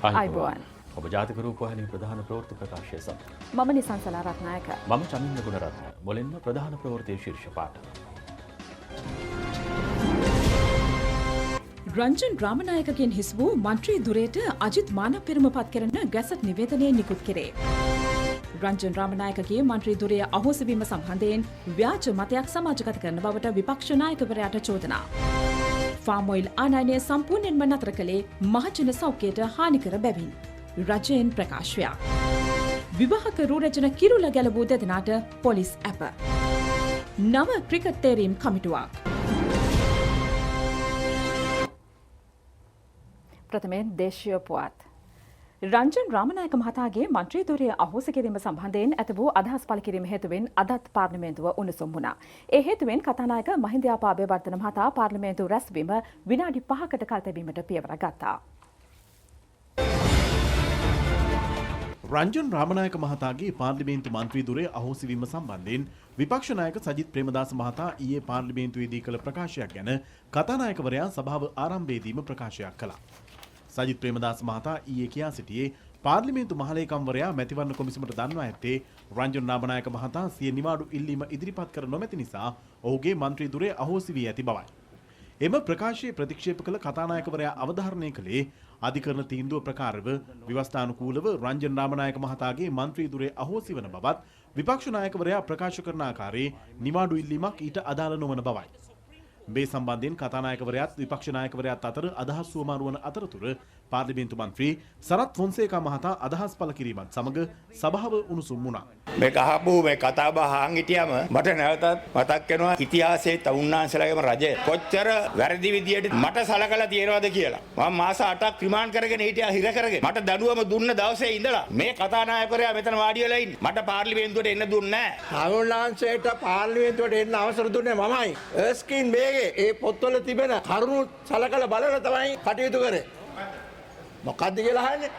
ආයිබෝවන්. ඔබ ජාතික රූපවාහිනී ප්‍රධාන ප්‍රවෘත්ති ප්‍රකාශය සමග මම නිසංසලා රත්නායක. මම චමින්ද ගුණරත්න. මුලින්ම ප්‍රධාන ප්‍රවෘත්ති ශීර්ෂ පාඨ. රංජන් රාමනායකගෙන් හිස් වූ මන්ත්‍රී දුරේට අජිත් මානපිරම පත් කරන ගැසට් නිවේදනය නිකුත් කෙරේ. රංජන් රාමනායකගේ මන්ත්‍රී දුරේ අහෝසි වීම සම්බන්ධයෙන් ව්‍යාජ මතයක් සමාජගත කරන බවට විපක්ෂ නායකවරයාට චෝදනා. ෆාම් ඔයිල් ආනයනය සම්පූර්ණයෙන්ම නතර කළේ මහජන සෞඛ්‍යයට හානිකර බැවින්. රජයෙන් ප්‍රකාශයක්. විවාහක රූරජන කිරුල ගැලවූ දෙදෙනාට පොලිස් ඇප. නව ක්‍රිකට් තේරීම් කමිටුවක්. ප්‍රථමයෙන් දේශීය පුවත්. රංජන් රාමනායක මහතාගේ මන්ත්‍රී ධුරය අහෝසි කිරීම සම්බන්ධයෙන් ඇති වූ අදහස් පළ කිරීම හේතුවෙන් අදත් පාර්ලිමේන්තුව උණුසුම් වුණා. ඒ හේතුවෙන් කතානායක මහින්ද යාපාබේවර්ධන මහතා පාර්ලිමේන්තු රැස්වීම විනාඩි 5කට කල් තැබීමට පියවර ගත්තා. රංජන් රාමනායක මහතාගේ පාර්ලිමේන්තු මන්ත්‍රී ධුරය අහෝසි වීම සම්බන්ධයෙන් විපක්ෂ නායක සජිත් ප්‍රේමදාස මහතා ඊයේ පාර්ලිමේන්තුවේදී කළ ප්‍රකාශයක් ගැන කතානායකවරයා සභාව ආරම්භයේදීම ප්‍රකාශයක් කළා. සජිත් ප්‍රේමදාස මහතා ඊයේ කියා සිටියේ පාර්ලිමේන්තු මහලේකම්වරයා මැතිවරණ කොමිසමට දන්වා ඇත්තේ රංජන් රාමනායක මහතා සිය නිවාඩු ඉල්ලීම ඉදිරිපත් කර නොමැති නිසා ඔහුගේ මන්ත්‍රී ධුරය අහෝසි වී ඇති බවයි. එම ප්‍රකාශයේ ප්‍රතික්ෂේප කළ කතානායකවරයා අවධාරණය කළේ අධිකරණ තීන්දුව ප්‍රකාරව ව්‍යවස්ථානුකූලව රංජන් රාමනායක මහතාගේ මන්ත්‍රී ධුරය අහෝසි වන බවත් විපක්ෂ නායකවරයා ප්‍රකාශ කරන ආකාරයේ නිවාඩු ඉල්ලීමක් ඊට අදාළ නොවන බවයි. මේ සම්බන්ධයෙන් කතානායකවරයාත් විපක්ෂ නායකවරයාත් අතර අදහස් සුවමාරු වන අතරතුර පාර්ලිමේන්තු මන්ත්‍රී සරත් ෆොන්සේකා මහතා අදහස් පළ කිරීමත් සමග සභාව උණුසුම් වුණා. මේ අහපු මේ කතා බහ අහන් හිටියම මට නැවතත් මතක් වෙනවා ඉතිහාසයේ තවුන්නාන්සලාගේම රජය කොච්චර වැරදි විදියට මට සලකලා තියෙනවද කියලා. මම මාස 8ක් රිමාන්ඩ් කරගෙන හිටියා හිර කරගෙන. මට දඬුවම දුන්න දවසේ ඉඳලා මේ කතානායකවරයා මෙතන වාඩි වෙලා ඉන්නේ. මට පාර්ලිමේන්තුවට එන්න දුන්නේ නැහැ. තවුන්නාන්සේට පාර්ලිමේන්තුවට එන්න අවසර දුන්නේ මමයි. එස්කින් මේගේ ඒ පොත්වල තිබෙන කරුණු සලකලා බලලා තමයි කටයුතු කරේ. මොකද්ද කියලා අහන්නේ?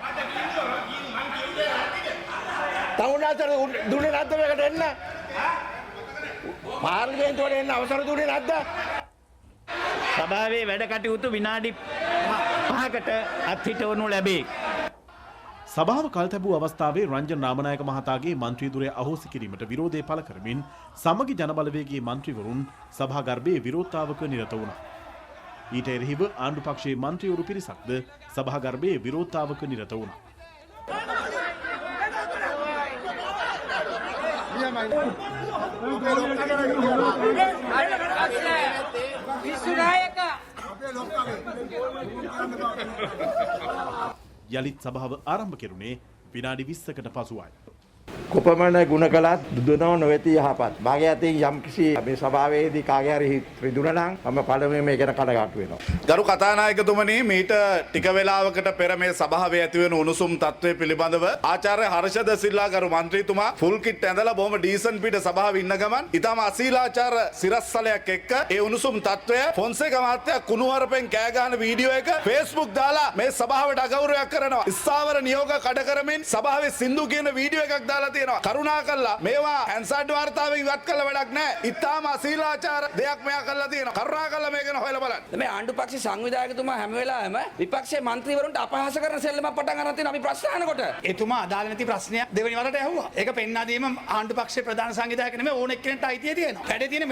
තවුනාතර දුන්නේ නැද්ද මේකට එන්න? පාර්ලිමේන්තුවට එන්න අවසර දුන්නේ නැද්ද? සභාවේ වැඩ කටයුතු විනාඩි 5කට අත්හිටවනු ලැබේ. සභාව කල්තැබූ අවස්ථාවේ රංජන් රාමනායක මහතාගේ මන්ත්‍රී ධුරය අහෝසි කිරීමට විරෝධය පළ කරමින් සමගි ජනබලවේගයේ මන්ත්‍රීවරුන් සභාගර්භයේ විරෝධතාවක නිරත වුණා. ඊට එරෙහිව ආණ්ඩු පක්ෂයේ මන්ත්‍රීවරු පිරිසක්ද සභාගර්භයේ විරෝධතාවක නිරත වුණා. යලිත් සභාව ආරම්භ කෙරුණේ විනාඩි 20කට පසුවයි. කොපමණ ගුණ කළත් දුදනව නොවේති යහපත්. මාගේ අතින් යම්කිසි මේ සභාවේදී කාගේ හරි ත්‍රිදුන නම් මම පළමුවෙන් මේ ගැන කඩගාටු වෙනවා. ගරු කතානායකතුමනි මීට ටික වේලාවකට පෙර මේ සභාවේ ඇතිවෙන උණුසුම් තත්ත්වය පිළිබඳව ආචාර්ය හර්ෂද සිල්ලා ගරු මන්ත්‍රීතුමා ෆුල් කිට් ඇඳලා බොහොම ඩීසන්ට් පිට සභාවේ ඉන්න ගමන් ඊටම අශීලාචාර සිරස්සලයක් එක්ක ඒ උණුසුම් තත්ත්වය ෆොන්සේකා මහත්තයා කුණුවරපෙන් කෑ ගහන වීඩියෝ එක Facebook දාලා මේ සභාවට අගෞරවයක් කරනවා. ස්ථාවර නියෝග කඩ කරමින් සභාවේ සින්දු කියන වීඩියෝ එකක් දාලා කරුණා කළා මේවා ඇන්සර්ඩ් වාර්තාවෙන් ඉවත් කළ වැඩක් නැහැ. ඉතාම අශීලාචාර දෙයක් මෙයා කළා තියෙනවා. කරුණා කළා මේක ගැන හොයලා බලන්න. මේ ආණ්ඩු පක්ෂ සංවිධායකතුමා හැම වෙලාවෙම විපක්ෂයේ මන්ත්‍රීවරුන්ට අපහාස කරන සෙල්ලමක් පටන් ගන්න තියෙනවා අපි ප්‍රශ්න අහනකොට. එතුමා අදාළ නැති ප්‍රශ්නයක් දෙවෙනි වරට ඇහුවා. ඒක පෙන්වා දීම ආණ්ඩු පක්ෂයේ ප්‍රධාන සංවිධායක නෙමෙයි ඕන එක්කෙනෙක්ට අයිතිය තියෙනවා. වැඩේ තියෙන්නේ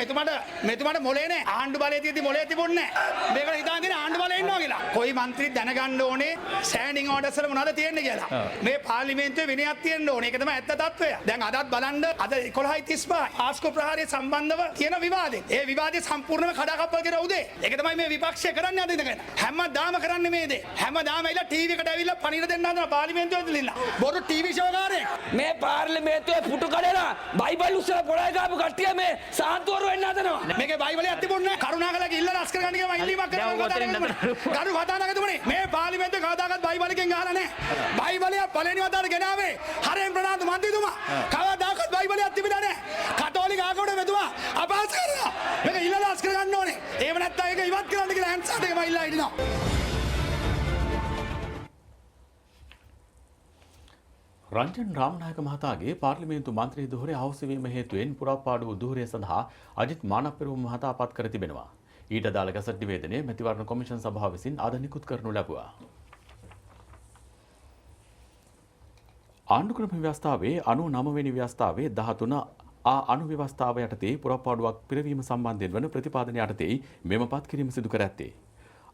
මෙතුමාට මොලේ නැහැ. ආණ්ඩු බලයේ තියෙද්දි මොලේ තිබුණේ නැහැ. මේකට හිතාන තියෙන ආණ්ඩු බලේ ඉන්නවා කියලා. කොයි මන්ත්‍රී දැනගන්න ඕනේ ස්ටෑන්ඩින් ඕඩර්ස් වල මොනවද තියෙන්නේ කියලා. මේ පාර්ලිමේන්තුවේ විනයක් තියෙන්න ඕනේ. ඒක තමයි ඇත්ත තත්ත්වය. දැන් අදත් බලන්න අද 11:35 ආස්කෝ ප්‍රහාරය සම්බන්ධව තියෙන විවාදේ. ඒ විවාදේ සම්පූර්ණයෙන්ම කඩාකප්පල් කරන උදේ. ඒක තමයි මේ විපක්ෂය කරන්නේ අද ඉඳගෙන. හැමදාම කරන්නේ මේ දේ. හැමදාම ඇවිල්ලා ටීවී එකට ඇවිල්ලා පණින දෙන්න හදන පාර්ලිමේන්තුවේ ඇතුළේ බොරු ටීවී ෂෝ කාරයෙක්. මේ පාර්ලිමේන්තුවේ පුටු කඩලා බයිබල් උස්සලා පොළයි දාපු කට්ටිය මේ සාන්තුවරු වෙන්න හදනවා. මේකේ බයිබලයක් තිබුණේ නැහැ. කරුණාකරලා ගිහිල්ලා රැස් කරගන්න කියලා ඉල්ලීමක් කරනවා. ගරු කතානායකතුමනි මේ පාර්ලිමේන්තුවේ කවදාකවත් බයිබලකින් ගහලා නැහැ. බයිබලය පළවෙනි වතාවට ගෙනාවේ හරෙන් ප්‍රනාන්දු මන්ත්‍රීතුමා. කවදාකවත් බයිබලයක් තිබිලා නැහැ. කතෝලික ආගමට මෙතුමා අපහාස කරනවා. මේක ඉල්ලලා රැස් කරගන්න ඕනේ. ඒව නැත්තම් ඒක ඉවත් කරන්න කියලා ඇන්සර්ට් එකම ඉල්ලලා හිටිනවා. රංජන් රාමනායක මහතාගේ පාර්ලිමේන්තු මන්ත්‍රී ධුරය අහෝසි වීම හේතුවෙන් පුරාපාඩු ධුරය සඳහා අජිත් මානපිරම මහතා පත් කර තිබෙනවා. ඊට අදාළ ගැසට් නිවේදනය මැතිවරණ කොමිෂන් සභාව විසින් අද නිකුත් කරනු ලැබුවා. ආණ්ඩුක්‍රම ව්‍යවස්ථාවේ 99 වෙනි ව්‍යවස්ථාවේ 13 අනු ව්‍යවස්ථාව යටතේ පුරප්පාඩුවක් පිරවීම සම්බන්ධයෙන් වන ප්‍රතිපාදන යටතේ මෙම පත්කිරීම සිදු කර ඇත්තේ.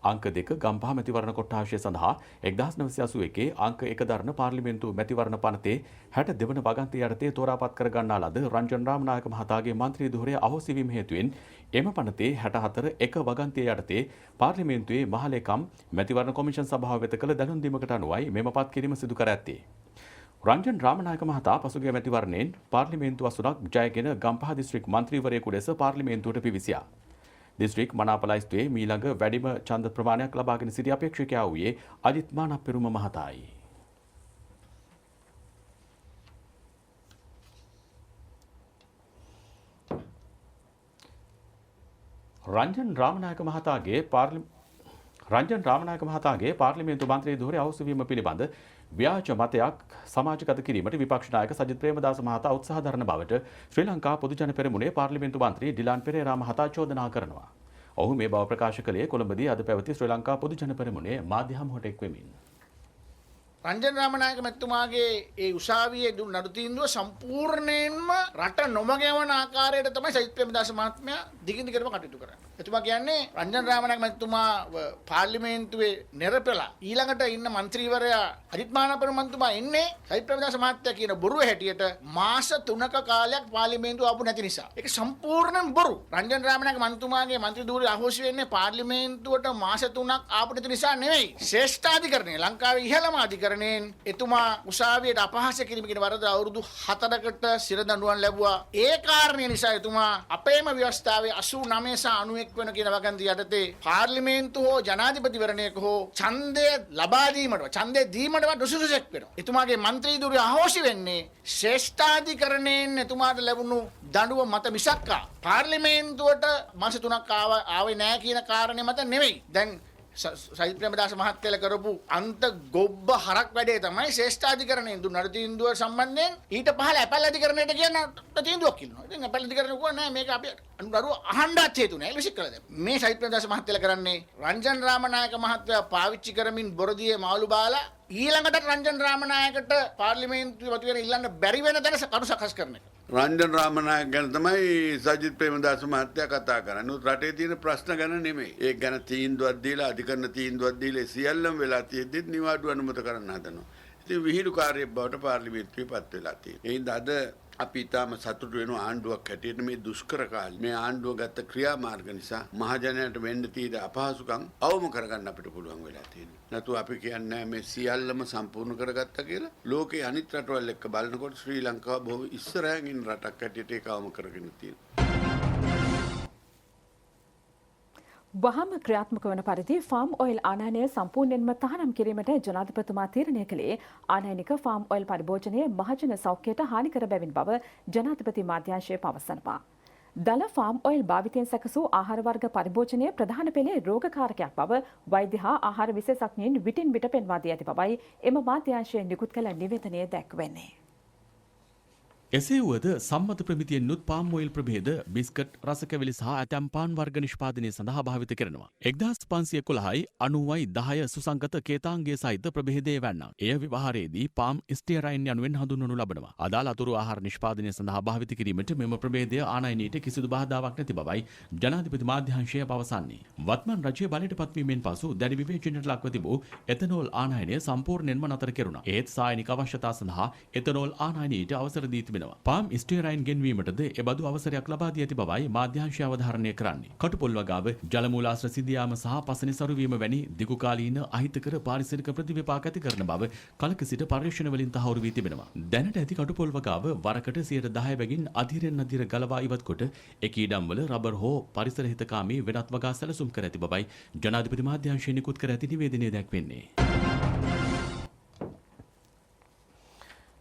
අංක 2 ගම්පහ මැතිවරණ කොට්ටාශය සඳහා 1981 අංක 1 දරන පාර්ලිමේන්තු මැතිවරණ පනතේ 62 වන වගන්තිය යටතේ තෝරාපත් කර ගන්නා ලද රංජන් රාමනායක මහතාගේ මන්ත්‍රී ධුරය අහෝසි වීම හේතුවෙන් එම පනතේ 64 එක වගන්තිය යටතේ පාර්ලිමේන්තුවේ මහලේකම් මැතිවරණ කොමිෂන් සභාව වෙත කළ දැනුම් දීමකට අනුවයි මෙම පත්කිරීම සිදු කර ඇත්තේ. රංජන් රාමනායක මහතා පසුගිය මැතිවරණයෙන් පාර්ලිමේන්තු අසුරක් ජයගෙන ගම්පහ දිස්ත්‍රික් මන්ත්‍රීවරයෙකු ලෙස පාර්ලිමේන්තුවට පිවිසියා. දිස්ත්‍රික් මනාපලයිස්තුවේ මීළඟ වැඩිම ඡන්ද ප්‍රමාණයක් ලබාගෙන සිටි අපේක්ෂකයා වූයේ අජිත් මානප්පෙරුම මහතායි. රංජන් රාමනායක මහතාගේ පාර්ලිමේන්තු මන්ත්‍රී ධුරය අහෝසි වීම පිළිබඳ ව්‍යාජ මතයක් සමාජගත කිරීමට විපක්ෂ නායක සජිත් ප්‍රේමදාස මහතා උත්සාහ දරන බවට ශ්‍රී ලංකා පොදු ජන පෙරමුණේ පාර්ලිමේන්තු මන්ත්‍රී ඩිලාන් පෙරේරා මහතා චෝදනා කරනවා. ඔහු මේ බව ප්‍රකාශ කළේ කොළඹදී අද පැවති ශ්‍රී ලංකා පොදු ජන පෙරමුණේ මාධ්‍ය හමුවට එක් වෙමින්. රංජන් රාමනායක මැතිතුමාගේ ඒ උසාවියේ දුන් නඩු තීන්දුව සම්පූර්ණයෙන්ම රට නොමග යවන ආකාරයට තමයි සජිත් ප්‍රේමදාස මහත්මයා දිගින් දිගටම කටයුතු කරන්නේ. එතුමා කියන්නේ රංජන් රාමනායක මැතිතුමා පාර්ලිමේන්තුවේ නිරපෙලා ඊළඟට ඉන්න മന്ത്രിවරයා අජිත් මානපෙරුම මන්තුමා ඉන්නේ සජිත් ප්‍රේමදාස මහත්තයා කියන බොරුව හැටියට මාස 3ක කාලයක් පාර්ලිමේන්තුව ආපු නැති නිසා. ඒක සම්පූර්ණයෙන් බොරු. රංජන් රාමනායක මන්තුමාගේ മന്ത്രി ධූරය අහෝසි වෙන්නේ පාර්ලිමේන්තුවට මාස 3ක් ආපු නැති නිසා නෙවෙයි. ශ්‍රේෂ්ඨාධිකරණය ලංකාවේ ඉහළම අධිකරණයෙන් එතුමා උසාවියට අපහාස කිරීම කියන වරද අවුරුදු 4කට සිර දඬුවම් ලැබුවා. ඒ කාරණේ නිසා එතුමා අපේම ව්‍යවස්ථාවේ 89 සහ 91 වෙන කියන වගන්තිය යටතේ පාර්ලිමේන්තු හෝ ජනාධිපතිවරණයක හෝ ඡන්දය ලබා දීමට ඡන්දය දීමටවත් දුසුසුසෙක් වෙනවා. එතුමාගේ മന്ത്രി ධුරය අහෝසි වෙන්නේ ශ්‍රේෂ්ඨාධිකරණයෙන් එතුමාට ලැබුණු දඬුවම මත මිසක්කා පාර්ලිමේන්තුවට මාස 3ක් ආවේ නැහැ කියන කාරණේ මත නෙවෙයි. දැන් සජිත් ප්‍රේමදාස මහත්තයලා කරපු අන්ත ගොබ්බ හරක් වැඩේ තමයි ශ්‍රේෂ්ඨාධිකරණයෙන් දුන්න නඩු තීන්දුව සම්බන්ධයෙන් ඊට පහළ අපල් අධිකරණයට කියන තීන්දුවක් කියනවා. ඉතින් අපල් අධිකරණය කිව්වා නෑ මේක අපි නඩුව අහන්නත් හේතු නෑ. ඒක විශ්ික කළා දැන්. මේ සජිත් ප්‍රේමදාස මහත්තයලා කරන්නේ රංජන් රාමනායක මහත්තයා පාවිච්චි කරමින් බොරදියේ මාළු බාලා ඊළඟට රංජන් රාමනායකට පාර්ලිමේන්තුවේ මතුවෙන ඉල්ලන්න බැරි වෙන තැන කරු සකස් කරන එක. රංජන් රාමනායක ගැන තමයි සජිත් ප්‍රේමදාස මහත්තයා කතා කරන්නේ. උත් රටේ තියෙන ප්‍රශ්න ගැන නෙමෙයි. ඒක ගැන තීන්දුවක් දීලා අධිකරණ තීන්දුවක් දීලා සියල්ලම වෙලා තියෙද්දි නිවාඩු අනුමත කරන්න හදනවා. ඉතින් විහිළුකාරයෙක් බවට පාර්ලිමේන්තුවේ පත් වෙලා තියෙනවා. ඒ හින්දා අද අපි තාම සතුටු වෙන ආණ්ඩුවක් හැටියට මේ දුෂ්කර කාලේ මේ ආණ්ඩුව ගත්ත ක්‍රියාමාර්ග නිසා මහජනයාට වෙන්න තියෙන අපහසුකම් අවම කරගන්න අපිට පුළුවන් වෙලා තියෙනවා. නැතු අපි කියන්නේ මේ සියල්ලම සම්පූර්ණ කරගත්තා කියලා. ලෝකේ අනිත් රටවල් එක්ක බලනකොට ශ්‍රී ලංකාව බොහෝ ඉස්සරහින් ඉන්න රටක් හැටියට ඒක අවම කරගෙන තියෙනවා. වහම ක්‍රියාත්මක වන පරිදි ෆාම් ඔයිල් ආනයනය සම්පූර්ණයෙන්ම තහනම් කිරීමට ජනාධිපතිතුමා තීරණය කළේ ආනයනික ෆාම් ඔයිල් පරිභෝජනය මහජන සෞඛ්‍යයට හානිකර බැවින් බව ජනාධිපති මාධ්‍යාංශය පවසනවා. දල ෆාම් ඔයිල් භාවිතයෙන් සැකසූ ආහාර වර්ග පරිභෝජනය ප්‍රධාන පෙළේ රෝගකාරකයක් බව වෛද්‍ය හා ආහාර විශේෂඥයින් විටින් විට පෙන්වා දී ඇති බවයි එම මාධ්‍යාංශය නිකුත් කළ නිවේදනයේ දැක්වෙන්නේ. එසේ වුවද සම්මත ප්‍රමිතියෙන් නුත් පාම් ඔයිල් ප්‍රභේද බිස්කට් රසකැවිලි සහ ඇතැම් පාන් වර්ග නිෂ්පාදනය සඳහා භාවිත කරනවා. 1511යි 90යි 10 සුසංගත කේතාංගයේ සහිත ප්‍රභේදයේ වැන්නා. එය විවහාරයේදී පාම් ස්ටියරයින් යනුවෙන් හඳුන්වනු ලබනවා. අදාළ අතුරු ආහාර නිෂ්පාදනය සඳහා භාවිත කිරීමට මෙම ප්‍රභේදය ආනයනයට කිසිදු බාධාවක් නැති බවයි ජනාධිපති මාධ්‍යාංශය පවසන්නේ. වත්මන් රජය බලයට පත්වීමෙන් පසු දැඩි විවේචනයට ලක්ව තිබූ එතනෝල් ආනයනය සම්පූර්ණයෙන්ම නතර කෙරුණා. ඒත් සායනික අවශ්‍යතා සඳහා එතනෝල් ආනයනයට අවසර දී පාම් ස්ටියරයින් ගෙන්වීමටද එබඳු අවසරයක් ලබා දී ඇති බවයි මාධ්‍යාංශය අවධාරණය කරන්නේ. කටුපොල් වගාව ජලමූලාශ්‍ර සිදියාම සහ පසනි සරුවීම වැනි දිගුකාලීන අහිතකර පාරිසරික ප්‍රතිවිපාක ඇති කරන බව කලක සිට පර්යේෂණ වලින් තහවුරු වී තිබෙනවා. දැනට ඇති කටුපොල් වගාව වරකට 10% බැගින් අධිරෙන් අධිර ගලවා ඉවත් කොට එකී ඉඩම්වල රබර් හෝ පරිසර හිතකාමී වෙනත් වගා සැලසුම් කර ඇති බවයි ජනාධිපති මාධ්‍යාංශය නිකුත් කර ඇති නිවේදනයේ දැක්වෙන්නේ.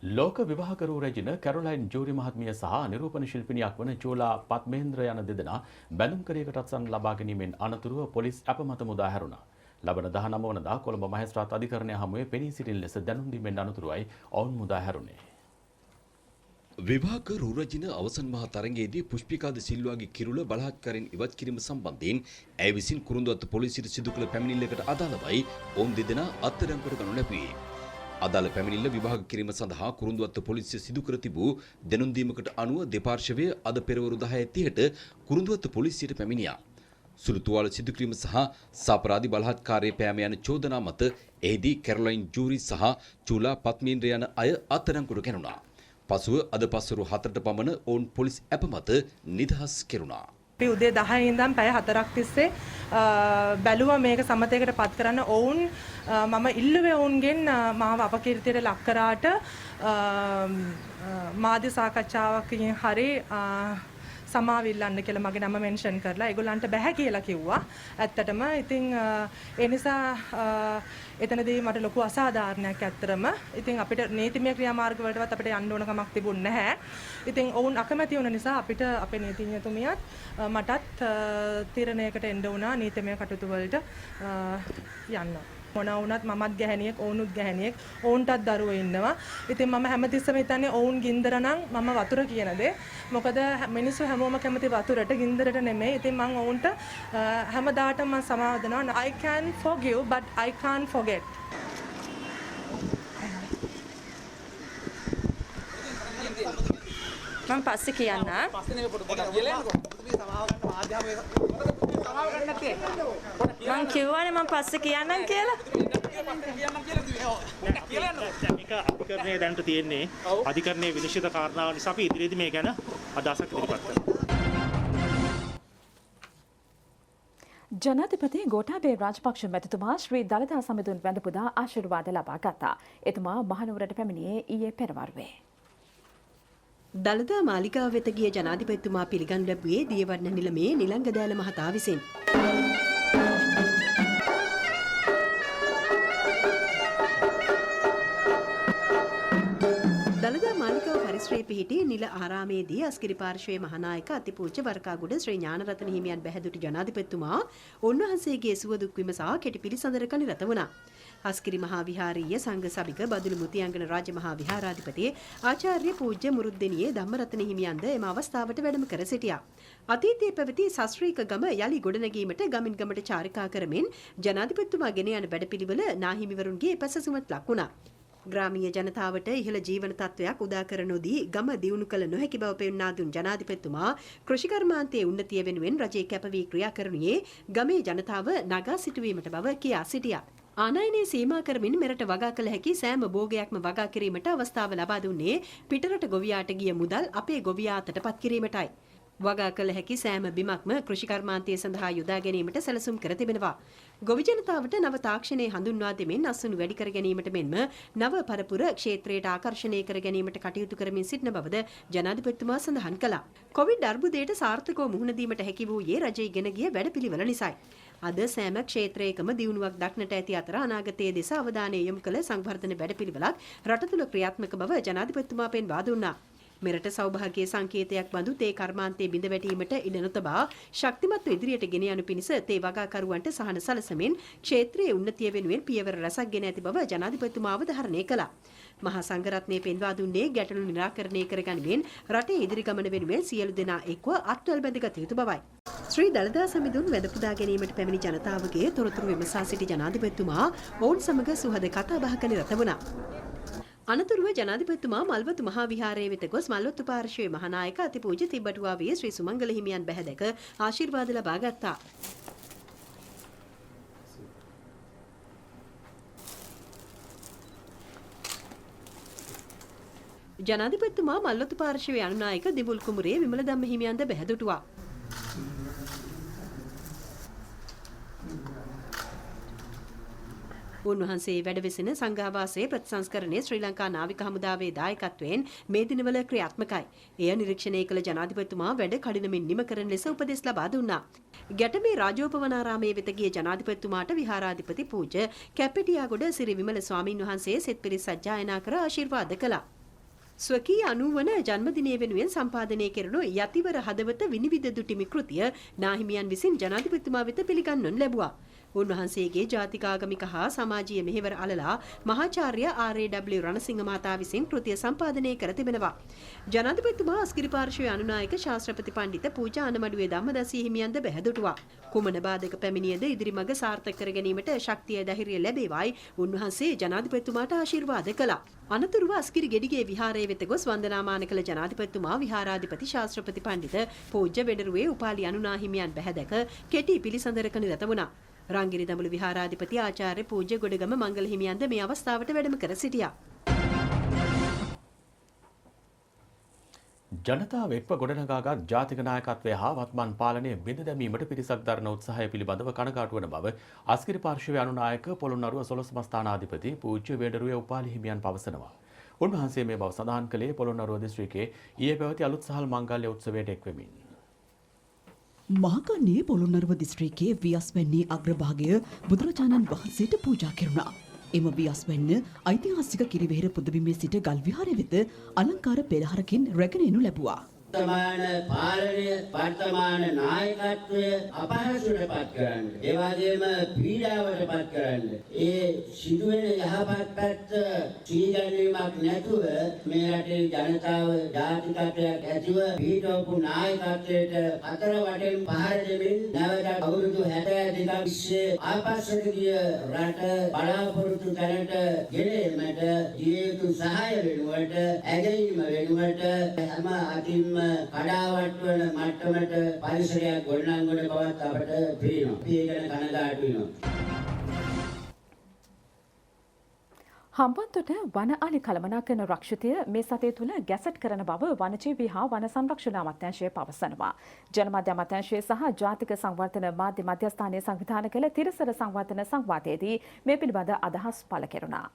ලෝක විවාහකරු රැජින කැරොලයින් ජූරි මහත්මිය සහ නිරූපණ ශිල්පිනියක් වන චෝලා පත්මේන්ද්‍ර යන දෙදෙනා බැඳුම් කරයකට අත්සන් ලබා ගැනීමෙන් අනතුරුව පොලිස් අපමත මුදා හැරුණා. ලබන 19 වනදා කොළඹ මහේස්ත්‍රාත් අධිකරණය හමුවේ පෙනී සිටින ලෙස දැනුම් දීමෙන් අනතුරුවයි ඔවුන් මුදා හැරුණේ. විවාහක රුරජින අවසන් මහ තරඟයේදී පුෂ්පිකාද සිල්වාගේ කිරුළ බලහත්කාරයෙන් ඉවත් කිරීම සම්බන්ධයෙන් ඇය විසින් කුරුඳුවත්ත පොලිසියට සිදු කළ පැමිණිල්ලකට අදාළවයි ඔවුන් දෙදෙනා අත්අඩංගුවට ගනු ලැබුවේ. අදාළ පැමිණිල්ල විභාග කිරීම සඳහා කුරුන්දුවත්ත පොලිසිය සිදු කර තිබූ දැනුම් දීමකට අනුව දෙපාර්ශවය අද පෙරවරු 10:30ට කුරුන්දුවත්ත පොලිසියට පැමිණියා. සුළු තුවාල සිදු කිරීම සහ සාපරාධි බලහත්කාරයේ පෑම යන චෝදනා මත එහිදී කැරොලයින් ජූරි සහ චූලා පත්මීන්ද්‍ර යන අය අත්අඩංගුවට ගැනුණා. පසුව අද පස්වරු 4ට පමණ ඔවුන් පොලිස් ඇප මත නිදහස් කෙරුණා. අපි උදේ 10 ඉඳන් පැය 4ක් තිස්සේ බැලුවා මේක සමතයකට පත් කරන්න. ඔවුන් මම ඉල්ලුවේ ඔවුන්ගෙන් මාව අපකීර්තියට ලක් කරාට මාධ්‍ය සාකච්ඡාවකින් හරි සමාව ඉල්ලන්න කියලා මගේ නම මෙන්ෂන් කරලා ඒගොල්ලන්ට බැහැ කියලා කිව්වා. ඇත්තටම ඉතින් ඒ නිසා එතනදී මට ලොකු අසාධාරණයක් ඇත්තරම. ඉතින් අපිට නීතිමය ක්‍රියාමාර්ග වලටවත් අපිට යන්න ඕන කමක් තිබුණ නැහැ. ඉතින් ඔවුන් අකමැති වුණ නිසා අපිට අපේ නීතිඥතුමියත් මටත් තීරණයකට එන්න වුණා නීතිමය කටයුතු වලට යන්න. මොනවා වුණත් මමත් ගැහණියෙක් ඔවුනුත් ගැහණියෙක් ඔවුන්ටත් දරුවෝ ඉන්නවා. ඉතින් මම හැමතිස්සෙම හිතන්නේ ඔවුන් ගින්දර නම් මම වතුර කියන දේ. මොකද මිනිස්සු හැමෝම කැමති වතුරට ගින්දරට නෙමෙයි. ඉතින් මම ඔවුන්ට හැමදාටම මම සමාව දෙනවා. I can forgive but I can't forget. මම පස්සේ කියන්න. මං කිව්වනේ මම පස්සේ කියන්නම් කියලා. මේක අධිකරණයේ දැනට තියෙන්නේ අධිකරණයේ විනිශ්චිත කාරණාව නිසා අපි ඉදිරියේදී මේ ගැන අදහසක් ඉදිරිපත් කරනවා. ජනාධිපති ගෝඨාභය රාජපක්ෂ මැතිතුමා ශ්‍රී දළදා සමිඳුන් වැඳ පුදා ආශිර්වාද ලබා ගත්තා. එතුමා මහනුවරට පැමිණියේ ඊයේ පෙරවරුවේ. දළදා මාලිගාව වෙත ගිය ජනාධිපතිතුමා පිළිගනු ලැබුවේ දියවඩන නිලමේ නිලංගදෑල මහතා විසින්. දළදා මාලිගාව පරිශ්‍රයේ පිහිටි නිල ආරාමේදී අස්ගිරි පාර්ශ්වයේ මහානායක අතිපූජ්‍ය වරකාගොඩ ශ්‍රී ඥානරතන හිමියන් බැහැදුටු ජනාධිපතිතුමා උන්වහන්සේගේ සුව දුක් විමසා කෙටි පිළිසඳරක නිරත වුණා. අස්ගිරි මහා විහාරීය සංඝ සභික බදුළු මුතියංගන රාජ මහා විහාරාධිපති ආචාර්ය පූජ්‍ය මුරුද්දෙනියේ ධම්මරතන හිමියන්ද එම අවස්ථාවට වැඩම කර සිටියා. අතීතයේ පැවති ශාස්ත්‍රීය ගම යලි ගොඩනැගීමට ගමින් ගමට චාරිකා කරමින් ජනාධිපතිතුමා ගෙන යන වැඩපිළිවෙල නාහිමිවරුන්ගේ පැසසුමට ලක් වුණා. ග්‍රාමීය ජනතාවට ඉහළ ජීවන තත්ත්වයක් උදා කර නොදී ගම දියුණු කළ නොහැකි බව පෙන්වා දුන් ජනාධිපතිතුමා කෘෂිකර්මාන්තයේ උන්නතිය වෙනුවෙන් රජයේ කැපවී ක්‍රියා කරනුයේ ගමේ ජනතාව නගා සිටුවීමට බව කියා සිටියා. ආනයනයේ සීමා කරමින් මෙරට වගා කළ හැකි සෑම භෝගයක්ම වගා කිරීමට අවස්ථාව ලබා දුන්නේ පිටරට ගොවියාට ගිය මුදල් අපේ ගොවියා අතටපත් කිරීමටයි. වගා කළ හැකි සෑම බිමක්ම කෘෂිකර්මාන්තය සඳහා යොදා ගැනීමට සැලසුම් කර තිබෙනවා. ගොවි ජනතාවට නව තාක්ෂණය හඳුන්වා දෙමින් අසුණු වැඩි කර ගැනීමට මෙන්ම නව පරපුර ක්ෂේත්‍රයට ආකර්ෂණය කර ගැනීමට කටයුතු කරමින් සිටින බවද ජනාධිපතිතුමා සඳහන් කළා. කොවිඩ් අර්බුදයට සාර්ථකව මුහුණ දීමට හැකි වූයේ රජයේ ගෙන ගිය වැඩපිළිවෙල නිසායි. අද සෑම ක්ෂේත්‍රයකම දියුණුවක් දක්නට ඇති අතර අනාගතයේ දෙස අවධානය යොමු කළ සංවර්ධන වැඩපිළිවෙලක් රට තුළ ක්‍රියාත්මක බව ජනාධිපතිතුමා පෙන්වා දුන්නා. මෙරට සෞභාග්‍ය සංකේතයක් බඳු තේ කර්මාන්තයේ බිඳ වැටීමට ඉඩ නොතබා ශක්තිමත්ව ඉදිරියට ගෙන යනු පිණිස තේ වගාකරුවන්ට සහන සලසමින් ක්ෂේත්‍රයේ උන්නතිය වෙනුවෙන් පියවර රැසක් ගෙන ඇති බව ජනාධිපතිතුමා අවධාරණය කළා. මහා සංඝරත්නය පෙන්වා දුන්නේ ගැටලු නිරාකරණය කරගනිමින් රටේ ඉදිරි ගමන වෙනුවෙන් සියලු දෙනා එක්ව අත්වැල් බැඳගත යුතු බවයි. ශ්‍රී දළදා සමිඳුන් වැඳ පුදා ගැනීමට පැමිණි ජනතාවගේ තොරතුරු විමසා සිටි ජනාධිපතිතුමා ඔවුන් සමග සුහද කතා බහක නිරත වුණා. අනතුරුව ජනාධිපතිතුමා මල්වතු මහා විහාරයේ වෙත ගොස් මල්වතු පාර්ශ්වයේ මහානායක අතිපූජ්‍ය තිබ්බටුවාවිය ශ්‍රී සුමංගල හිමියන් බැහැ දැක ආශිර්වාද ලබා ගත්තා. ජනාධිපතිතුමා මල්වතු පාර්ශ්වයේ අනුනායක දිබුල් කුමරේ විමල ධම්ම හිමියන්ද බැහැදුටුවා. උන්වහන්සේ වැඩවෙසෙන සංඝාවාසයේ ප්‍රතිසංස්කරණයේ ශ්‍රී ලංකා නාවික හමුදාවේ දායකත්වයෙන් මේ දිනවල ක්‍රියාත්මකයි. එය නිරීක්ෂණය කළ ජනාධිපතිතුමා වැඩ කඩිනමින් නිම කරන ලෙස උපදෙස් ලබා දුන්නා. ගැටඹේ රාජෝපවනාරාමයේ වෙත ගිය ජනාධිපතිතුමාට විහාරාධිපති පූජ්‍ය කැප්පෙටියාගොඩ සිරි විමල ස්වාමින් වහන්සේ සෙත් පිරිස් සජ්ජායනා කර ආශිර්වාද කළා. ස්වකීය 90 වන ජන්මදිනය වෙනුවෙන් සම්පාදනය කෙරුණු යතිවර හදවත විනිවිද දුටිමි කෘතිය නාහිමියන් විසින් ජනාධිපතිතුමා වෙත පිළිගන්වනු ලැබුවා. උන්වහන්සේගේ ජාතිකාගමික හා සමාජීය මෙහෙවර අලලා මහාචාර්ය ආර්.ඒ.ඩබ්ලිව් රණසිංහ මහතා විසින් කෘතිය සම්පාදනය කර තිබෙනවා. ජනාධිපතිතුමා අස්ගිරි පාර්ශ්වයේ අනුනායක ශාස්ත්‍රපති පණ්ඩිත පූජා අනමඩුවේ ධම්මදාසී හිමියන්ද බැහැදුටුවා. කුමන බාධක පැමිණියද ඉදිරි මඟ සාර්ථක කර ගැනීමට ශක්තිය ධෛර්යය ලැබේවායි උන්වහන්සේ ජනාධිපතිතුමාට ආශිර්වාද කළා. අනතුරුව අස්ගිරි ගෙඩිගේ විහාරයේ වෙත ගොස් වන්දනාමාන කළ ජනාධිපතිතුමා විහාරාධිපති ශාස්ත්‍රපති පණ්ඩිත පූජ්‍ය වෙඩරුවේ උපාලි අනුනා හිමියන් බැහැදක කෙටි පිළිසඳරක නිරත වුණා. රංගිරි දඹුලු විහාරාධිපති ආචාර්ය පූජ්‍ය ගොඩගම මංගල හිමියන්ද මේ අවස්ථාවට වැඩම කර සිටියා. ජනතාව එක්ව ගොඩනගාගත් ජාතික නායකත්වය හා වත්මන් පාලනය බිඳ දැමීමට පිරිසක් දරන උත්සාහය පිළිබඳව කනගාටු වන බව අස්ගිරි පාර්ශ්වයේ අනුනායක පොළොන්නරුව 12 මස්ථානාධිපති පූජ්‍ය වේඩරුවේ උපාලි හිමියන් පවසනවා. උන්වහන්සේ මේ බව සඳහන් කළේ පොළොන්නරුව දිස්ත්‍රික්කයේ ඊයේ පැවති අලුත් සහල් මංගල්‍ය උත්සවයට එක්වෙමින්. මහගන්නේ පොළොන්නරුව දිස්ත්‍රික්කයේ වියස්වැන්නේ අග්‍රභාගය බුදුරජාණන් වහන්සේට පූජා කෙරුණා. එම වියස්වැන්න ඓතිහාසික කිරිවෙහෙර පුදබිමේ සිට ගල් විහාරය වෙත අලංකාර පෙරහරකින් රැගෙන එනු ලැබුවා. වර්තමාන පාලනය වර්තමාන නායකත්වය අපහසුට පත් කරන්න. ඒ වගේම පීඩාවට පත් කරන්න. ඒ සිදුවෙන යහපත් පැත්ත සීගැන්වීමක් නැතුව මේ රටේ ජනතාව ජාතිකත්වයක් ඇතිව පීඩවපු නායකත්වයට අතර වටෙන් පහර දෙමින් නැවත අවුරුදු 62ක් තිස්සේ ආපස්සට ගිය රට බලාපොරොත්තු තැනට ගෙනීමට දිය යුතු සහාය වෙනුවට ඇගීම වෙනුවට හැම අතින්ම කඩාවට්ටවන මට්ටමට පරිසරයක් ගොඩනංවන බවත් අපට පේනවා. අපි ඒ ගැන කනගාටු වෙනවා. හම්බන්තොට වන අලි කළමනාකරන රක්ෂිතය මේ සතිය තුළ ගැසට් කරන බව වනජීවී හා වන සංරක්ෂණ අමාත්‍යාංශය පවසනවා. ජනමාධ්‍ය අමාත්‍යාංශය සහ ජාතික සංවර්ධන මාධ්‍ය මධ්‍යස්ථානය සංවිධානය කළ තිරසර සංවර්ධන සංවාදයේදී මේ පිළිබඳ අදහස් පළ කෙරුණා.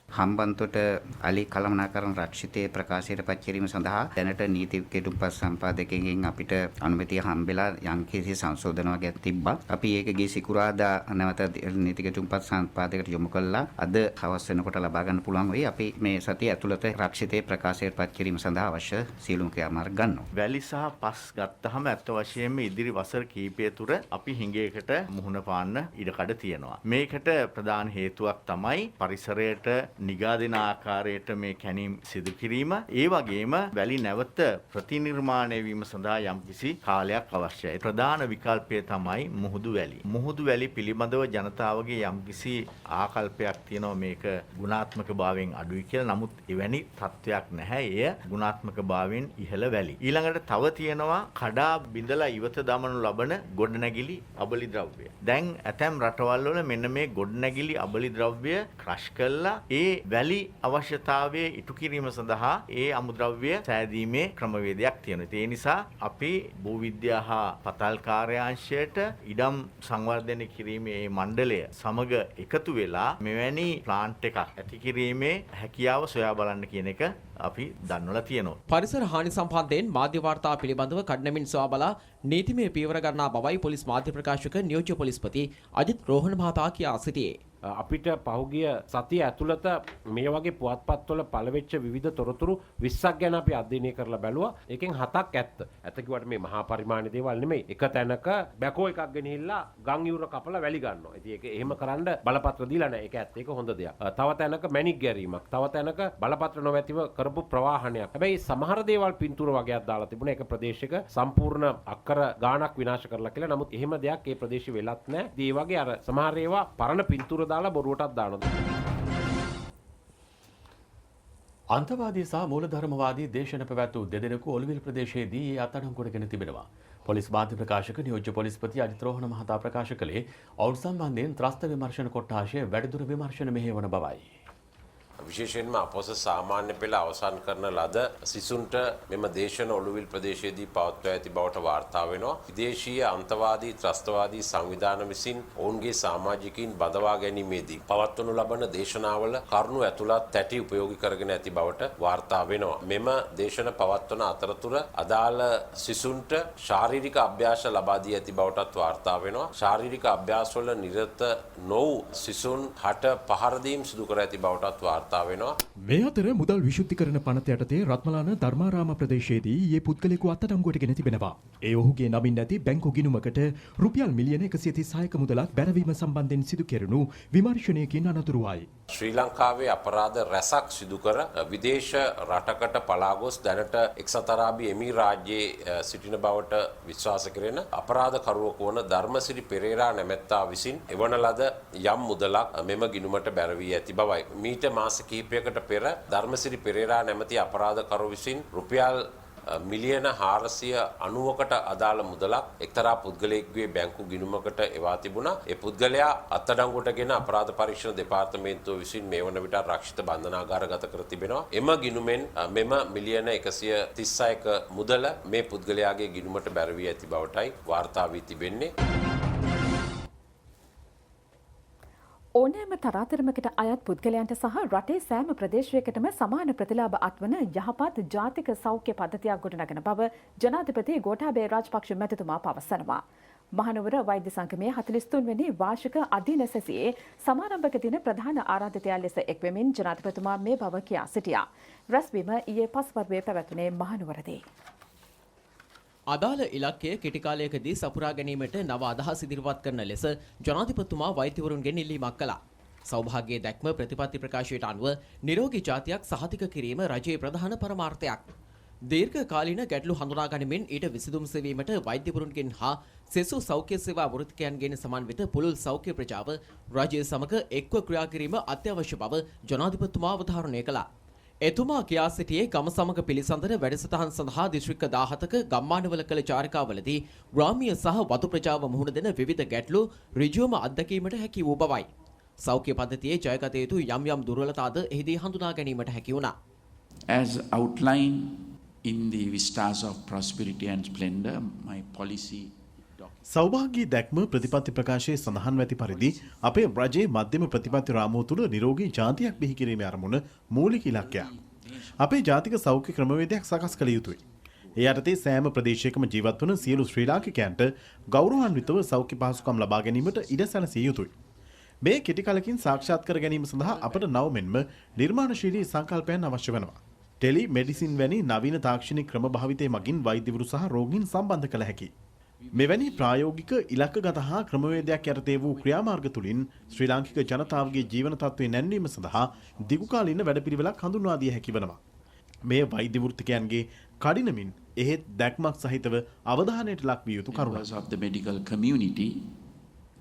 හම්බන්තොට අලි කළමනාකරන රක්ෂිතයේ ප්‍රකාශයට පත් කිරීම සඳහා දැනට නීති කෙටුම්පත් සම්පාදකයන්ගෙන් අපිට අනුමැතිය හම්බෙලා යම්කිසි සංශෝධන වගේක් තිබ්බා. අපි ඒක ගිය සිකුරාදා නැවත නීති කෙටුම්පත් සම්පාදකයට යොමු කළා. අද හවස වෙනකොට ලබා ගන්න පුළුවන් වෙයි. අපි මේ සතිය ඇතුළත රක්ෂිතයේ ප්‍රකාශයට පත් කිරීම සඳහා අවශ්‍ය සියලුම ක්‍රියාමාර්ග ගන්නවා. වැලි සහ පස් ගත්තහම ඇත්ත වශයෙන්ම ඉදිරි වසර කිහිපය තුර අපි හිඟයකට මුහුණ පාන්න ඉඩකඩ තියෙනවා. මේකට ප්‍රධාන හේතුවක් තමයි පරිසරයට නිගා දෙන ආකාරයට මේ කැණීම් සිදු කිරීම. ඒ වගේම වැලි නැවත ප්‍රතිනිර්මාණය වීම සඳහා යම්කිසි කාලයක් අවශ්‍යයි. ප්‍රධාන විකල්පය තමයි මුහුදු වැලි. මුහුදු වැලි පිළිබඳව ජනතාවගේ යම්කිසි ආකල්පයක් තියෙනවා මේක ගුණාත්මක භාවයෙන් අඩුයි කියලා. නමුත් එවැනි තත්ත්වයක් නැහැ. එය ගුණාත්මක භාවයෙන් ඉහළ වැලි. ඊළඟට තව තියෙනවා කඩා බිඳලා ඉවත දමනු ලබන ගොඩනැගිලි අබලි ද්‍රව්‍ය. දැන් ඇතැම් රටවල් වල මෙන්න මේ ගොඩනැගිලි අබලි ද්‍රව්‍ය ක්‍රෂ් කරලා ඒ වැලි අවශ්‍යතාවය ඉටු කිරීම සඳහා ඒ අමුද්‍රව්‍ය සෑදීමේ ක්‍රමවේදයක් තියෙනවා. ඒ නිසා අපි භූවිද්‍යා හා පතල් කාර්යාංශයට ඉඩම් සංවර්ධනය කිරීමේ මණ්ඩලය සමග එකතු වෙලා මෙවැනි ප්ලාන්ට් එකක් ඇති කිරීමේ හැකියාව සොයා බලන්න කියන එක අපි දන්වලා තියෙනවා. පරිසර හානි සම්බන්ධයෙන් මාධ්‍ය වාර්තා පිළිබඳව කඩනමින් සොයා බලා නීතිමය පියවර ගන්නා බවයි පොලිස් මාධ්‍ය ප්‍රකාශක නියෝජ්‍ය පොලිස්පති අජිත් රෝහණ මහතා කියා සිටියේ. අපිට පහුගිය සතිය ඇතුළත මේ වගේ පුවත්පත්වල පළවෙච්ච විවිධ තොරතුරු 20ක් ගැන අපි අධ්‍යයනය කරලා බැලුවා. ඒකෙන් 7ක් ඇත්ත. ඇත්ත කිව්වට මේ මහා පරිමාණ දේවල් නෙමෙයි. එක තැනක බැකෝ එකක් ගෙනහිල්ලා ගම් යුර කපලා වැලි ගන්නවා. ඉතින් ඒක එහෙම කරන්න බලපත්‍ර දීලා නැහැ. ඒක ඇත්ත. ඒක හොඳ දෙයක්. තව තැනක මැණික් ගැරීමක්. තව තැනක බලපත්‍ර නොමැතිව කරපු ප්‍රවාහනයක්. හැබැයි සමහර දේවල් පින්තූර වගේක් දාලා තිබුණා. ඒක ප්‍රදේශයක සම්පූර්ණ අක්කර ගාණක් විනාශ කරලා කියලා. නමුත් එහෙම දෙයක් ඒ ප්‍රදේශෙ වෙලත් නැහැ. ඒ වගේ අර සමහර ඒවා පරණ පින්තූර දාලා බොරුවටත් දානවා. අන්තවාදී සහ මූලධර්මවාදී දේශන පැවැත් වූ දෙදෙනෙකු ඔළුවිල් ප්‍රදේශයේදී අත්අඩංගුවටගෙන තිබෙනවා. පොලිස් මාධ්‍ය ප්‍රකාශක නියෝජ්‍ය පොලිස්පති අජිත් රෝහණ මහතා ප්‍රකාශ කළේ ඔවුන් සම්බන්ධයෙන් ත්‍රස්ත විමර්ශන කොට්ටාශය වැඩිදුර විමර්ශන මෙහෙයවන බවයි. විශේෂයෙන්ම අපොස සාමාන්‍ය පෙළ අවසන් කරන ලද සිසුන්ට මෙම දේශන ඔළුවිල් ප්‍රදේශයේදී පවත්වා ඇති බවට වාර්තා වෙනවා. විදේශීය අන්තවාදී ත්‍රස්තවාදී සංවිධාන විසින් ඔවුන්ගේ සමාජිකයින් බදවා ගැනීමේදී පවත්වනු ලබන දේශනාවල කරුණු ඇතුළත් තැටි උපයෝගී කරගෙන ඇති බවට වාර්තා වෙනවා. මෙම දේශන පවත්වන අතරතුර අදාළ සිසුන්ට ශාරීරික අභ්‍යාස ලබා දී ඇති බවටත් වාර්තා වෙනවා. ශාරීරික අභ්‍යාසවල නිරත නොවූ සිසුන් හට පහර දීම් සිදු කර ඇති බවටත් වාර්තා වාර්තා වෙනවා. මේ අතර මුදල් විශුද්ධිකරණ පනත යටතේ රත්මලාන ධර්මාරාම ප්‍රදේශයේදී ඊයේ පුද්ගලයෙකු අත්අඩංගුවට ගෙන තිබෙනවා. ඒ ඔහුගේ නමින් නැති බැංකු ගිණුමකට රුපියල් මිලියන 136ක මුදලක් බැරවීම සම්බන්ධයෙන් සිදු කෙරුණු විමර්ශනයකින් අනතුරුවයි. ශ්‍රී ලංකාවේ අපරාධ රැසක් සිදු කර විදේශ රටකට පලා ගොස් දැනට එක්සත් අරාබි එමි රාජ්‍යයේ සිටින බවට විශ්වාස කෙරෙන අපරාධකරුවෙකු වන ධර්මසිරි පෙරේරා නැමැත්තා විසින් එවන ලද යම් මුදලක් මෙම ගිණුමට බැරවී ඇති බවයි. මීට මාස කිහිපයකට පෙර ධර්මසිරි පෙරේරා නැමැති අපරාධකරු විසින් රුපියල් මිලියන 490කට අදාළ මුදලක් එක්තරා පුද්ගලයෙකුගේ බැංකු ගිණුමකට එවා තිබුණා. ඒ පුද්ගලයා අත්අඩංගුවටගෙන අපරාධ පරීක්ෂණ දෙපාර්තමේන්තුව විසින් මේ වන විට රක්ෂිත බන්ධනාගාරගත කර තිබෙනවා. එම ගිණුමෙන් මෙම මිලියන 136ක මුදල මේ පුද්ගලයාගේ ගිණුමට බැරවී ඇති බවටයි වාර්තා වී තිබෙන්නේ. ඕනෑම තරාතිරමකට අයත් පුද්ගලයන්ට සහ රටේ සෑම ප්‍රදේශයකටම සමාන ප්‍රතිලාභ අත්වන යහපත් ජාතික සෞඛ්‍ය පද්ධතියක් ගොඩනගන බව ජනාධිපති ගෝඨාභය රාජපක්ෂ මැතිතුමා පවසනවා. මහනුවර වෛද්‍ය සංගමයේ 43 වෙනි වාර්ෂික අධීන සැසියේ සමාරම්භක දින ප්‍රධාන ආරාධිතයා ලෙස එක්වෙමින් ජනාධිපතිතුමා මේ බව කියා සිටියා. රැස්වීම ඊයේ පස්වරුවේ පැවැතුනේ මහනුවරදී. අදාළ ඉලක්කය කෙටි කාලයකදී සපුරා ගැනීමට නව අදහස් ඉදිරිපත් කරන ලෙස ජනාධිපතිතුමා වෛද්‍යවරුන්ගෙන් ඉල්ලීමක් කළා. සෞභාග්‍ය දැක්ම ප්‍රතිපත්ති ප්‍රකාශයට අනුව නිරෝගී ජාතියක් සහතික කිරීම රජයේ ප්‍රධාන පරමාර්ථයක්. දීර්ඝ කාලීන ගැටලු හඳුනා ගනිමින් ඊට විසඳුම් සෙවීමට වෛද්‍යවරුන්ගෙන් හා සෙසු සෞඛ්‍ය සේවා වෘත්තිකයන්ගෙන් සමන්විත පුළුල් සෞඛ්‍ය ප්‍රජාව රජය සමග එක්ව ක්‍රියා කිරීම අත්‍යවශ්‍ය බව ජනාධිපතිතුමා අවධාරණය කළා. එතුමා කියා සිටියේ ගම සමග පිළිසඳර වැඩසටහන් සඳහා දිස්ත්‍රික්ක 17ක ගම්මානවල කළ චාරිකාවලදී ග්‍රාමීය සහ වතු ප්‍රජාව මුහුණ දෙන විවිධ ගැටලු ඍජුවම අත්දැකීමට හැකි වූ බවයි. සෞඛ්‍ය පද්ධතියේ ජයගත යුතු යම් දුර්වලතාද එහිදී හඳුනා ගැනීමට හැකි වුණා. As outlined in the Vistas of Prosperity and Splendor, my policy සෞභාග්‍ය දැක්ම ප්‍රතිපත්ති ප්‍රකාශයේ සඳහන් ඇති පරිදි අපේ රජයේ මධ්‍යම ප්‍රතිපත්ති රාමුව තුළ නිරෝගී ජාතියක් බිහි කිරීමේ අරමුණ මූලික ඉලක්කයක්. අපේ ජාතික සෞඛ්‍ය ක්‍රමවේදයක් සකස් කළ යුතුයි. ඒ යටතේ සෑම ප්‍රදේශයකම ජීවත් වන සියලු ශ්‍රී ලාංකිකයන්ට ගෞරවාන්විතව සෞඛ්‍ය පහසුකම් ලබා ගැනීමට ඉඩ සැලසිය යුතුයි. මේ කෙටි කාලකින් සාක්ෂාත් කර ගැනීම සඳහා අපට නවමෙන්ම නිර්මාණශීලී සංකල්පයන් අවශ්‍ය වෙනවා. ටෙලි මෙඩිසින් වැනි නවීන තාක්ෂණික ක්‍රම භාවිතය මගින් වෛද්‍යවරු සහ රෝගීන් සම්බන්ධ කළ හැකියි. මෙවැනි ප්‍රායෝගික ඉලක්කගත හා ක්‍රමවේදයක් යටතේ වූ ක්‍රියාමාර්ග තුළින් ශ්‍රී ලාංකික ජනතාවගේ ජීවන තත්ත්වය නැන්වීම සඳහා දිගුකාලීන වැඩපිළිවෙලක් හඳුන්වා දිය හැකි වෙනවා. මේ වෛද්‍ය වෘත්තිකයන්ගේ කඩිනමින් එහෙත් දැක්මක් සහිතව අවධානයට ලක් විය යුතු කරුණක්. of the medical community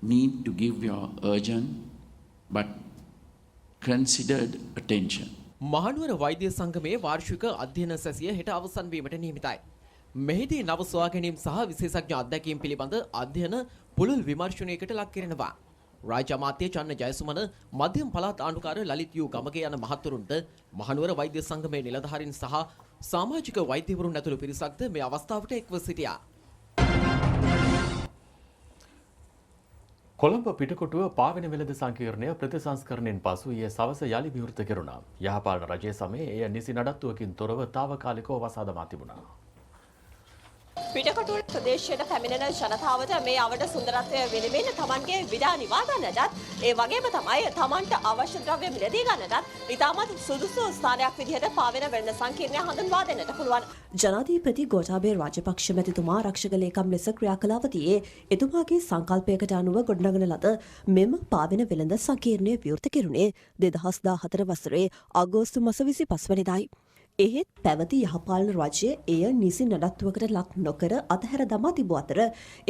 need to give your urgent but considered attention. Mahanuwara වෛද්‍ය සංගමයේ වාර්ෂික අධ්‍යයන සැසිය හෙට අවසන් වීමට නියමිතයි. මෙහිදී නව සොයා ගැනීම් සහ විශේෂඥ අත්දැකීම් පිළිබඳ අධ්‍යයන පුළුල් විමර්ශනයකට ලක් කරනවා. රාජ්‍ය අමාත්‍ය චන්න ජයසුමන මධ්‍යම පළාත් ආණ්ඩුකාර ලලිත් යූ ගමගේ යන මහතුරුන්ට මහනුවර වෛද්‍ය සංගමේ නිලධාරීන් සහ සමාජික වෛද්‍යවරුන් ඇතුළු පිරිසක්ද මේ අවස්ථාවට එක්ව සිටියා. කොළඹ පිටකොටුව පාවෙන වෙළඳ සංකීර්ණය ප්‍රතිසංස්කරණයෙන් පසු ඊයේ සවස යලි විවෘත කෙරුණා. යහපාලන රජයේ සමයේ එය නිසි නඩත්තුවකින් තොරව తాවකාලිකව වසා දමා තිබුණා. පිටකොටුව ප්‍රදේශයට පැමිණෙන ජනතාවට මේ අවට සුන්දරත්වය වෙනුවෙන් තමන්ගේ විඩා නිවා ගන්නටත් ඒ වගේම තමයි තමන්ට අවශ්‍ය ද්‍රව්‍ය මිලදී ගන්නටත් ඉතාමත් සුදුසු ස්ථානයක් විදිහට පාවෙන වෙළඳ සංකීර්ණය හඳුන්වා දෙන්නට පුළුවන්. ජනාධිපති ගෝඨාභය රාජපක්ෂ මැතිතුමා ආරක්ෂක ලේකම් ලෙස ක්‍රියා කළ අවතියේ එතුමාගේ සංකල්පයකට අනුව ගොඩනගන ලද මෙම පාවෙන වෙළඳ සංකීර්ණය විවෘත කෙරුණේ 2014 වසරේ අගෝස්තු මාස 25 වෙනිදායි. එහෙත් පැවති යහපාලන රජය එය නිසි නඩත්තුවකට ලක් නොකර අතහැර දමා තිබූ අතර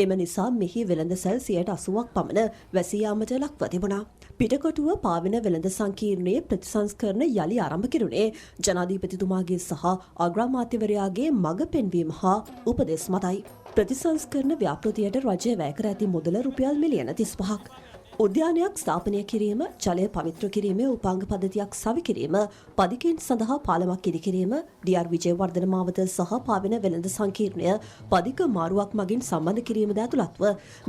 එම නිසා මෙහි වෙළඳසැල් 80%ක් පමණ වැසී යාමට ලක්ව තිබුණා. පිටකොටුව පාවෙන වෙළඳ සංකීර්ණයේ ප්‍රතිසංස්කරණ යලි ආරම්භ කෙරුණේ ජනාධිපතිතුමාගේ සහ අග්‍රාමාත්‍යවරයාගේ මඟ පෙන්වීම හා උපදෙස් මතයි. ප්‍රතිසංස්කරණ ව්‍යාපෘතියට රජය වැය කර ඇති මුදල රුපියල් මිලියන 35ක්. උද්‍යානයක් ස්ථාපනය කිරීම, ජලය පවිත්‍ර කිරීමේ උපාංග පද්ධතියක් සවි කිරීම, පදිකෙන් සඳහා පාලමක් ඉදි කිරීම, ඩී.ආර්. විජේවර්ධන මාවත සහ පාවෙන වෙළඳ සංකීර්ණය පදික මාරුවක් මගින් සම්බන්ධ කිරීමද ඇතුළත්ව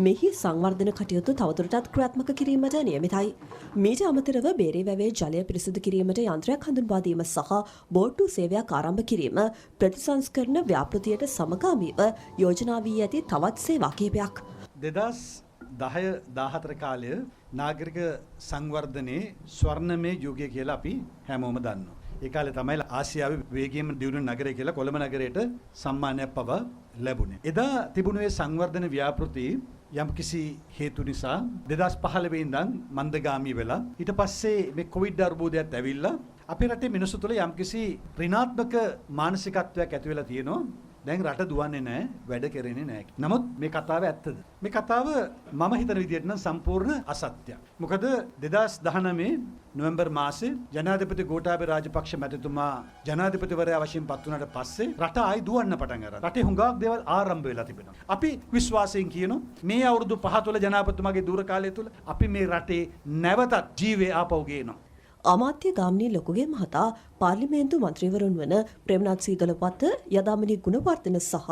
මෙහි සංවර්ධන කටයුතු තවදුරටත් ක්‍රියාත්මක කිරීමට නියමිතයි. මීට අමතරව බේරේ වැවේ ජලය පිරිසිදු කිරීමට යන්ත්‍රයක් හඳුන්වා දීම සහ බෝට්ටු සේවයක් ආරම්භ කිරීම ප්‍රතිසංස්කරණ ව්‍යාපෘතියට සමගාමීව යෝජනා වී ඇති තවත් සේවා කිහිපයක්. 10-14 කාලය නාගරික සංවර්ධනයේ ස්වර්ණමය යුගය කියලා අපි හැමෝම දන්නවා. ඒ කාලේ තමයි ආසියාවේ වේගයෙන්ම දියුණු නගරය කියලා කොළඹ නගරයට සම්මානයක් පවා ලැබුණේ. එදා තිබුණු ඒ සංවර්ධන ව්‍යාපෘති යම්කිසි හේතු නිසා 2015 ඉඳන් මන්දගාමී වෙලා ඊට පස්සේ මේ කොවිඩ් අර්බුදයත් ඇවිල්ලා අපේ රටේ මිනිස්සු තුළ යම්කිසි ඍණාත්මක මානසිකත්වයක් ඇති වෙලා තියෙනවා. දැන් රට දුවන්නේ නැහැ, වැඩ කරන්නේ නැහැ. නමුත් මේ කතාව ඇත්තද? මේ කතාව මම හිතන විදිහට නම් සම්පූර්ණ අසත්‍යයක්. මොකද 2019 නොවැම්බර් මාසේ ජනාධිපති ගෝඨාභය රාජපක්ෂ මැතිතුමා ජනාධිපතිවරයා වශයෙන් පත් වුණාට පස්සේ රට ආයි දුවන්න පටන් ගත්තා. රටේ හුඟක් දේවල් ආරම්භ වෙලා තිබෙනවා. අපි විශ්වාසයෙන් කියනවා මේ අවුරුදු 5 තුළ ජනාධිපතිතුමාගේ දූර කාලය තුළ අපි මේ රටේ නැවතත් ජීවේ ආපහු ගේනවා. අමාත්‍ය ගාමිණී ලොකුගේ මහතා පාර්ලිමේන්තු මන්ත්‍රීවරුන් වන ප්‍රේමනාත් සීතලපත යදාමිනී ගුණවර්ධන සහ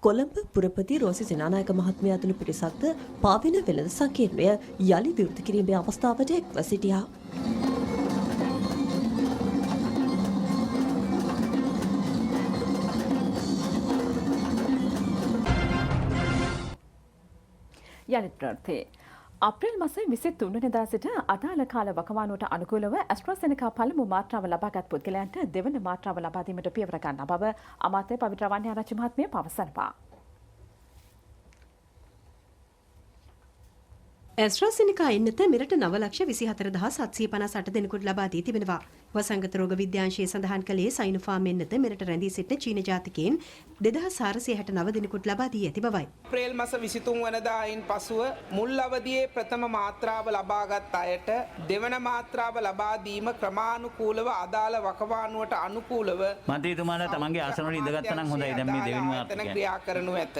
කොළඹ පුරපති රෝසි සේනානායක මහත්මිය ඇතුළු පිරිසක්ද පාවෙන වෙළඳ සංකීර්ණය යලි විවෘත කිරීමේ අවස්ථාවට එක්ව සිටියා. යලිත් ප්‍රවෘත්ති අප්‍රේල් මාසයේ 23 වෙනිදා සිට අදාළ කාල වකවානුවට අනුකූලව ඇස්ට්‍රාසෙනෙකා පළමු මාත්‍රාව ලබාගත් පුද්ගලයන්ට දෙවන මාත්‍රාව ලබා දීමට පියවර ගන්නා බව අමාත්‍ය පවිත්‍ර වන්‍යාරච්චි මහත්මිය පවසනවා. ඇස්ට්‍රාසෙනිකා එන්නත මෙරට 9,24,758 දෙනෙකුට ලබා දී තිබෙනවා. වසංගත රෝග විද්‍යාංශයේ සඳහන් කළේ සයිනෝෆාම් එන්නත මෙරට රැඳී සිටින චීන ජාතිකයන් 2,469 දෙනෙකුට ලබා දී ඇති බවයි. අප්‍රේල් මාස 23 වෙනිදායින් පසුව මුල් අවදියේ ප්‍රථම මාත්‍රාව ලබාගත් අයට දෙවන මාත්‍රාව ලබා දීම ක්‍රමානුකූලව අදාළ වකවානුවට අනුකූලව මන්ත්‍රීතුමාලා තමන්ගේ ආසන වල ඉඳගත්තා නම් හොඳයි. දැන් මේ දෙවෙනි මාත්‍රාව ක්‍රියා කරනු ඇත.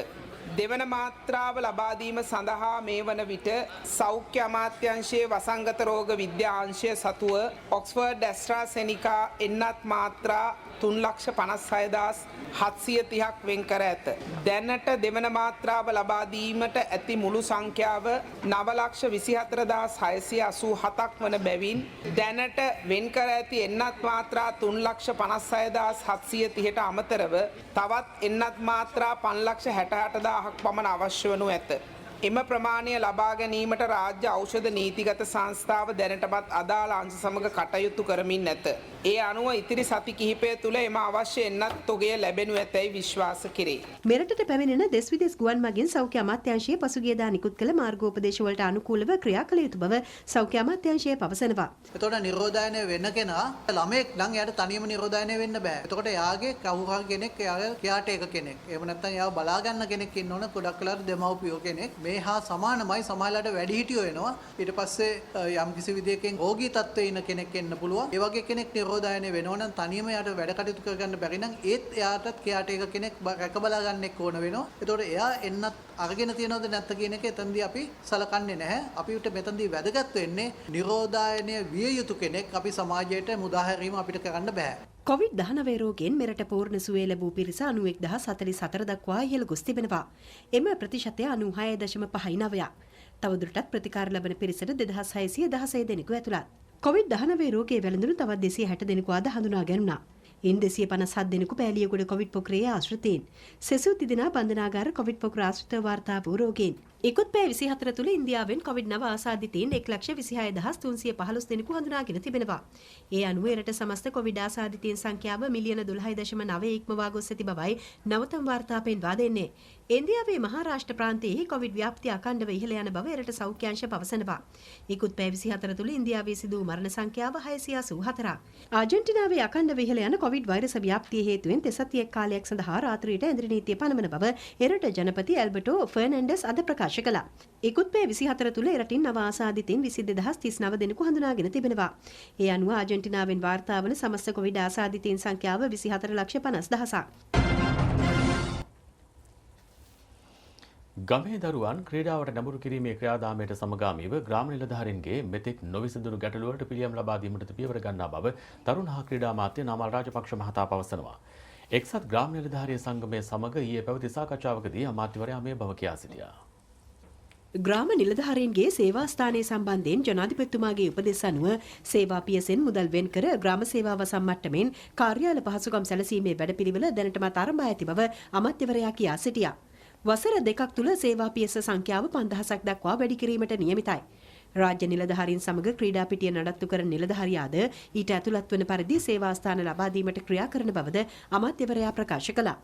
දෙවන මාත්‍රාව ලබා දීම සඳහා මේ වන විට සෞඛ්‍ය අමාත්‍යාංශයේ වසංගත රෝග විද්‍යාංශය සතුව ඔක්ස්ෆර්ඩ් ඇස්ට්‍රාසෙනිකා එන්නත් මාත්‍රා 3,56,730ක් වෙන් කර ඇත. දැනට දෙවන මාත්‍රාව ලබා දීමට ඇති මුළු සංඛ්‍යාව 9,24,687ක් වන බැවින් දැනට වෙන් කර ඇති එන්නත් මාත්‍රා 3,56,730ට අමතරව තවත් එන්නත් මාත්‍රා 5,68,000ක් පමණ අවශ්‍ය වනු ඇත. එම ප්‍රමාණය ලබා ගැනීමට රාජ්‍ය ඖෂධ නීතිගත සංස්ථාව දැනටමත් අදාළ අංශ සමග කටයුතු කරමින් නැත. ඒ අනුව ඉතිරි සති කිහිපය තුළ එම අවශ්‍ය එන්නත් තොගය ලැබෙනු ඇතැයි විශ්වාස කෙරේ. මෙරටට පැමිණෙන දෙස් විදෙස් ගුවන් මගින් සෞඛ්‍ය අමාත්‍යාංශයේ පසුගියදා නිකුත් කළ මාර්ගෝපදේශ වලට අනුකූලව ක්‍රියා කළ යුතු බව සෞඛ්‍ය අමාත්‍යාංශය පවසනවා. එතකොට නිරෝධායනය වෙන්න කෙනා ළමෙක් නම් එයාට තනියම නිරෝධායනය වෙන්න බෑ. එතකොට එයාගේ කවුරු කෙනෙක් එයාගේ කියාටේක කෙනෙක්. එහෙම නැත්නම් එයාව බලා ගන්න කෙනෙක් ඉන්න ඕන. ගොඩක් වෙලාවට දෙමව්පියෝ කෙනෙක්. මේ හා සමානමයි සමාජලට වැඩිහිටියෝ වෙනවා. ඊට පස්සේ යම් කිසි විදියකින් රෝගී තත්ත්වයේ ඉන්න කෙනෙක් එන්න පුළුවන්. ඒ වගේ කෙනෙක් නිරෝධායනය වෙනවා නම් තනියම එයාට වැඩ කටයුතු කරගන්න බැරි නම් ඒත් එයාටත් කියාටේක කෙනෙක් රැක බලා ගන්නෙක් ඕන වෙනවා. එතකොට එයා එන්නත් අරගෙන තියනවද නැත්ද කියන එක එතනදී අපි සලකන්නේ නැහැ. අපිට මෙතනදී වැදගත් වෙන්නේ නිරෝධායනය විය යුතු කෙනෙක් අපි සමාජයට මුදා හැරීම අපිට කරන්න බෑ. COVID-19 රෝගයෙන් මෙරට පූර්ණ සුවය ලැබූ පිරිස 91,044 දක්වා ඉහළ ගොස් තිබෙනවා. එම ප්‍රතිශතය 96.59ක්. තවදුරටත් ප්‍රතිකාර ලබන පිරිසට 2,616 දෙනෙකු ඇතුළත්. COVID-19 රෝගයේ වැළඳුණු තවත් 260 දෙනෙකු අද හඳුනා ගැනුණා. ඉන් 257 දෙනෙකු පෑලියගොඩ කොවිඩ් පොක්‍රයේ ආශ්‍රිතයින්. සෙසු තිදෙනා බන්ධනාගාර කොවිඩ් පොක්‍ර ආශ්‍රිත වාර්තා වූ රෝගීන්. ඉකුත් පැය 24 තුළ ඉන්දියාවෙන් COVID-19 ආසාදිතයින් 1,26,315 දෙනෙකු හඳුනාගෙන තිබෙනවා. ඒ අනුව එරට සමස්ත COVID ආසාදිතයින් සංඛ්‍යාව මිලියන 12.9 ඉක්මවා ගොස් ඇති බවයි නවතම වාර්තා පෙන්වා දෙන්නේ. ඉන්දියාවේ මහාරාෂ්ට්‍ර ප්‍රාන්තයේ COVID ව්‍යාප්තිය අඛණ්ඩව ඉහළ යන බව එරට සෞඛ්‍යාංශ පවසනවා. ඉකුත් පැය 24 තුළ ඉන්දියාවේ සිදු මරණ සංඛ්‍යාව 684ක්. ආජන්ටිනාවේ අඛණ්ඩව ඉහළ යන COVID වෛරස ව්‍යාප්තිය හේතුවෙන් තෙසතියෙක් කාලයක් සඳහා රාත්‍රියට ඇඳරි නීතිය පනවන බව එරට ජනපති ඇල්බර්ටෝ ෆර්නැන්ඩස් අද ප්‍රකාශ කළා. ඉකුත් පැය 24 තුළ එරටින් නව ආසාදිතයින් 22,039 දෙනෙකු හඳුනාගෙන තිබෙනවා. ඒ අනුව ආජන්ටිනාවෙන් වාර්තා වන සමස්ත COVID ආසාදිතයින් සංඛ්‍යාව 24,50,000ක්. ගමේ දරුවන් ක්‍රීඩාවට නැඹුරු කිරීමේ ක්‍රියාදාමයට සමගාමීව ග්‍රාම නිලධාරීන්ගේ මෙතෙක් නොවිසඳුණු ගැටලුවලට පිළියම් ලබා දීමට පියවර ගන්නා බව තරුණ හා ක්‍රීඩා අමාත්‍ය නාමල් රාජපක්ෂ මහතා පවසනවා. එක්සත් ග්‍රාම නිලධාරීන් සංගමය සමග ඊයේ පැවති සාකච්ඡාවකදී අමාත්‍යවරයා මේ බව කියා සිටියා. ග්‍රාම නිලධාරීන්ගේ සේවා ස්ථානයේ සම්බන්ධයෙන් ජනාධිපතිතුමාගේ උපදෙස් අනුව සේවා පියසෙන් මුදල් වෙන් කර ග්‍රාම සේවාව සම්මට්ටමින් කාර්යාල පහසුකම් සැලසීමේ වැඩපිළිවෙල දැනටමත් ආරම්භ ඇති බව අමාත්‍යවරයා කියා සිටියා. වසර දෙකක් තුළ සේවා පියස සංඛ්‍යාව 5000ක් දක්වා වැඩි කිරීමට නියමිතයි. රාජ්‍ය නිලධාරීන් සමග ක්‍රීඩා පිටිය නඩත්තු කරන නිලධාරියාද ඊට ඇතුළත් වන පරිදි සේවා ස්ථාන ලබා දීමට ක්‍රියා කරන බවද අමාත්‍යවරයා ප්‍රකාශ කළා.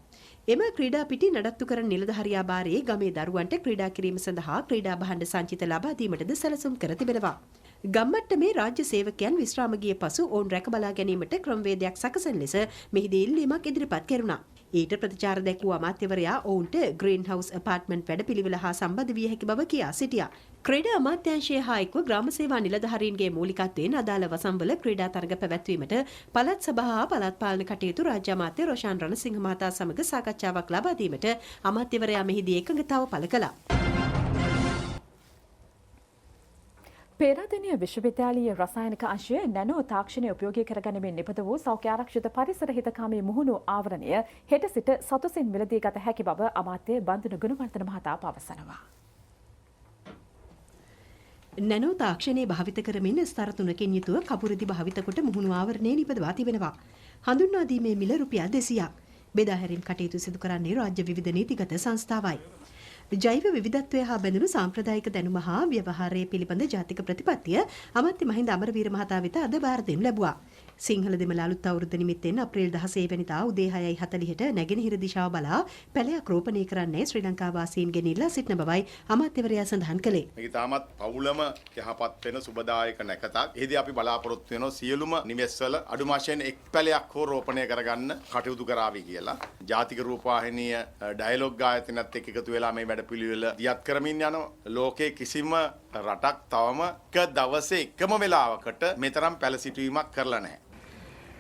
එම ක්‍රීඩා පිටි නඩත්තු කරන නිලධාරියා බාරයේ ගමේ දරුවන්ට ක්‍රීඩා කිරීම සඳහා ක්‍රීඩා භාණ්ඩ සංචිත ලබා දීමටද සැලසුම් කර තිබෙනවා. ගම්මට්ටමේ රාජ්‍ය සේවකයන් විශ්‍රාම ගිය පසු ඔවුන් රැකබලා ගැනීමට ක්‍රමවේදයක් සකසන ලෙස මෙහිදී ඉල්ලීමක් ඉදිරිපත් කෙරුණා. ඊට ප්‍රතිචාර දැක්වූ අමාත්‍යවරයා ඔවුන්ට ග්‍රීන් හවුස් ඇපාර්ට්මන්ට් වැඩපිළිවෙල හා සම්බන්ධ විය හැකි බව කියා සිටියා. ක්‍රීඩා අමාත්‍යාංශය හා එක්ව ග්‍රාම සේවා නිලධාරීන්ගේ මූලිකත්වයෙන් අදාළ වසම්වල ක්‍රීඩා තරග පැවැත්වීමට පළාත් සභා හා පළාත් පාලන කටයුතු රාජ්‍ය අමාත්‍ය රොෂාන් රණසිංහ මහතා සමග සාකච්ඡාවක් ලබා දීමට අමාත්‍යවරයා මෙහිදී එකඟතාව පළ කළා. පේරාදෙණිය විශ්වවිද්‍යාලීය රසායනික අංශය නැනෝ තාක්ෂණය උපයෝගී කරගැනීමෙන් නිපද වූ සෞඛ්‍ය ආරක්ෂිත පරිසර හිතකාමී මුහුණු ආවරණය හෙට සිට සතුසින් මිලදී ගත හැකි බව අමාත්‍ය බන්දුන ගුණවර්ධන මහතා පවසනවා. නැනෝ තාක්ෂණය භාවිත කරමින් ස්තර 3කින් යුතුව කපුරෙදි භාවිත කොට මුහුණු ආවරණය නිපදවා තිබෙනවා. හඳුන්වා දීමේ මිල රුපියල් 200ක්. බෙදා හැරීම් කටයුතු සිදු කරන්නේ රාජ්‍ය විවිධ නීතිගත සංස්ථාවයි. ජෛව විවිධත්වය හා බැඳුණු සාම්ප්‍රදායික දැනුම හා ව්‍යවහාරය පිළිබඳ ජාතික ප්‍රතිපත්තිය අමාත්‍ය මහින්ද අමරවීර මහතා වෙත අද බාර දෙනු ලැබුවා. සිංහල දෙමළ අලුත් අවුරුද්ද නිමිත්තෙන් අප්‍රේල් 16 වෙනිදා උදේ 6:40ට නැගෙනහිර දිශාව බලා පැලයක් රෝපණය කරන්නේ ශ්‍රී ලංකා වාසීන්ගෙන් ඉල්ලා සිටින බවයි අමාත්‍යවරයා සඳහන් කළේ. මේක තාමත් පවුලම යහපත් වෙන සුබදායක නැකතක්. එහිදී අපි බලාපොරොත්තු වෙනවා සියලුම නිවෙස්වල අඩු වශයෙන් එක් පැලයක් හෝ රෝපණය කරගන්න කටයුතු කරાવી කියලා. ජාතික රූපවාහිනිය ඩයලොග් ආයතනයත් එක්ක එකතු වෙලා මේ වැඩපිළිවෙල දියත් කරමින් යනවා. ලෝකේ කිසිම රටක් තවම එක දවසේ එකම වෙලාවකට මෙතරම් පැල සිටුවීමක් කරලා නැහැ.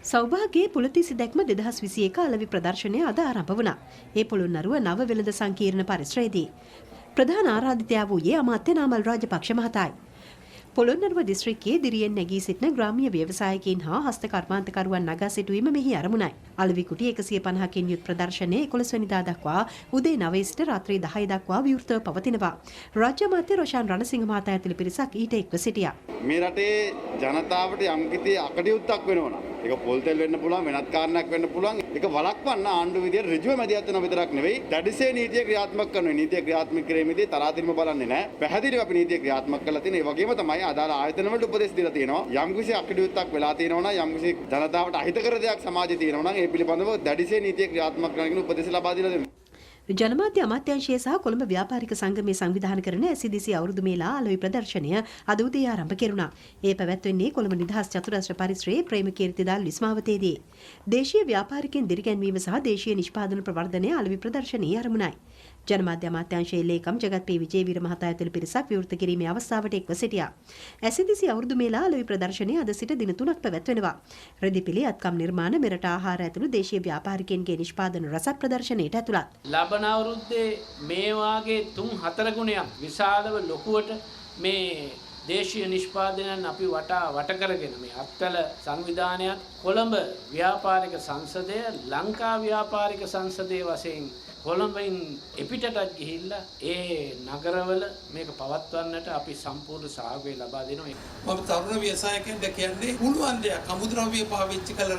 සෞභාග්‍යයේ පුලතිසි දැක්ම 2021 අලෙවි ප්‍රදර්ශනය අද ආරම්භ වුණා. ඒ පොළොන්නරුව නව වෙළඳ සංකීර්ණ පරිසරයේදී ප්‍රධාන ආරාධිතයා වූයේ අමාත්‍ය නාමල් රාජපක්ෂ මහතායි. පොළොන්නරුව දිස්ත්‍රික්කයේ දිරියෙන් නැගී සිටින ග්‍රාම්‍ය ව්‍යවසායකයින් හා හස්ත කර්මාන්තකරුවන් නගා සිටුවීම මෙහි අරමුණයි. අලෙවි කුටි 150කින් යුත් ප්‍රදර්ශනය 11 වෙනිදා දක්වා උදේ 9 සිට රාත්‍රී 10 දක්වා විවෘතව පවතිනවා. රාජ්‍ය අමාත්‍ය රොෂාන් රණසිංහ මහතා ඇතුළු පිරිසක් ඊට එක්ව සිටියා. මේ රටේ ජනතාවට යම්කිසි අකටයුත්තක් වෙනවා. ඒක පොල් තෙල් වෙන්න පුළුවන්, වෙනත් කාරණයක් වෙන්න පුළුවන්. ඒක වළක්වන්න ආණ්ඩුව විදියට ඍජුව මැදිහත් වෙනවා විතරක් නෙවෙයි, දැඩිසේ නීතිය ක්‍රියාත්මක කරනවා. නීතිය ක්‍රියාත්මක කිරීමේදී තරාතිරම බලන්නේ නැහැ. පැහැදිලිව අපි නීතිය ක්‍රියාත්මක කරලා තියෙන. ඒ වගේම තමයි අදාළ ආයතන වලට උපදෙස් දීලා තියෙනවා. යම්කිසි අකටයුත්තක් වෙලා තියෙනවා නම්, යම්කිසි ජනතාවට අහිතකර දෙයක් සමාජයේ තියෙනවා නම්, ඒ පිළිබඳව දැඩිසේ නීතිය ක්‍රියාත්මක කරන උපදෙස් ලබා දීලා දෙනවා. ජනමාධ්‍ය අමාත්‍යාංශය සහ කොළඹ ව්‍යාපාරික සංගමයේ සංවිධානය කරන SCDC අවුරුදු මේලා අලෙවි ප්‍රදර්ශනය අද උදේ ආරම්භ කෙරුණා. ඒ පැවැත්වෙන්නේ කොළඹ නිදහස් චතුරස්‍ර පරිසරයේ ප්‍රේමකීර්තිදාල් විස්මාවතේදී. දේශීය ව්‍යාපාරිකයන් දිරිගැන්වීම සහ දේශීය නිෂ්පාදන ප්‍රවර්ධනය අලෙවි ප්‍රදර්ශනයේ අරමුණයි. ජනමාධ්‍ය අමාත්‍යාංශයේ ලේකම් ජගත් පී විජේවීර මහතා ඇතුළු පිරිසක් විවෘත කිරීමේ අවස්ථාවට එක්ව සිටියා. SCDC අවුරුදු මේලා අලෙවි ප්‍රදර්ශනය අද සිට දින 3ක් පැවැත්වෙනවා. රෙදිපිලි අත්කම් නිර්මාණ මෙරට ආහාර ඇතුළු දේශීය ව්‍යාපාරිකයන්ගේ නිෂ්පාදන රසක් ප්‍රදර්ශනයට ඇතුළත්. ලබන අවුරුද්දේ මේ වාගේ 3-4 ගුණයක් විශාලව ලොකුවට මේ දේශීය නිෂ්පාදනයන් අපි වට කරගෙන මේ අත්කල සංවිධානයත් කොළඹ ව්‍යාපාරික සංසදය ලංකා ව්‍යාපාරික සංසදයේ වශයෙන් කොළඹින් එපිටටත් ගිහිල්ලා ඒ නගරවල මේක පවත්වන්නට අපි සම්පූර්ණ සහයෝගය ලබා දෙනවා. මම තරුණ ව්‍යවසායකයන්ට කියන්නේ පුළුවන් දෙයක් අමුද්‍රව්‍ය පාවිච්චි කළ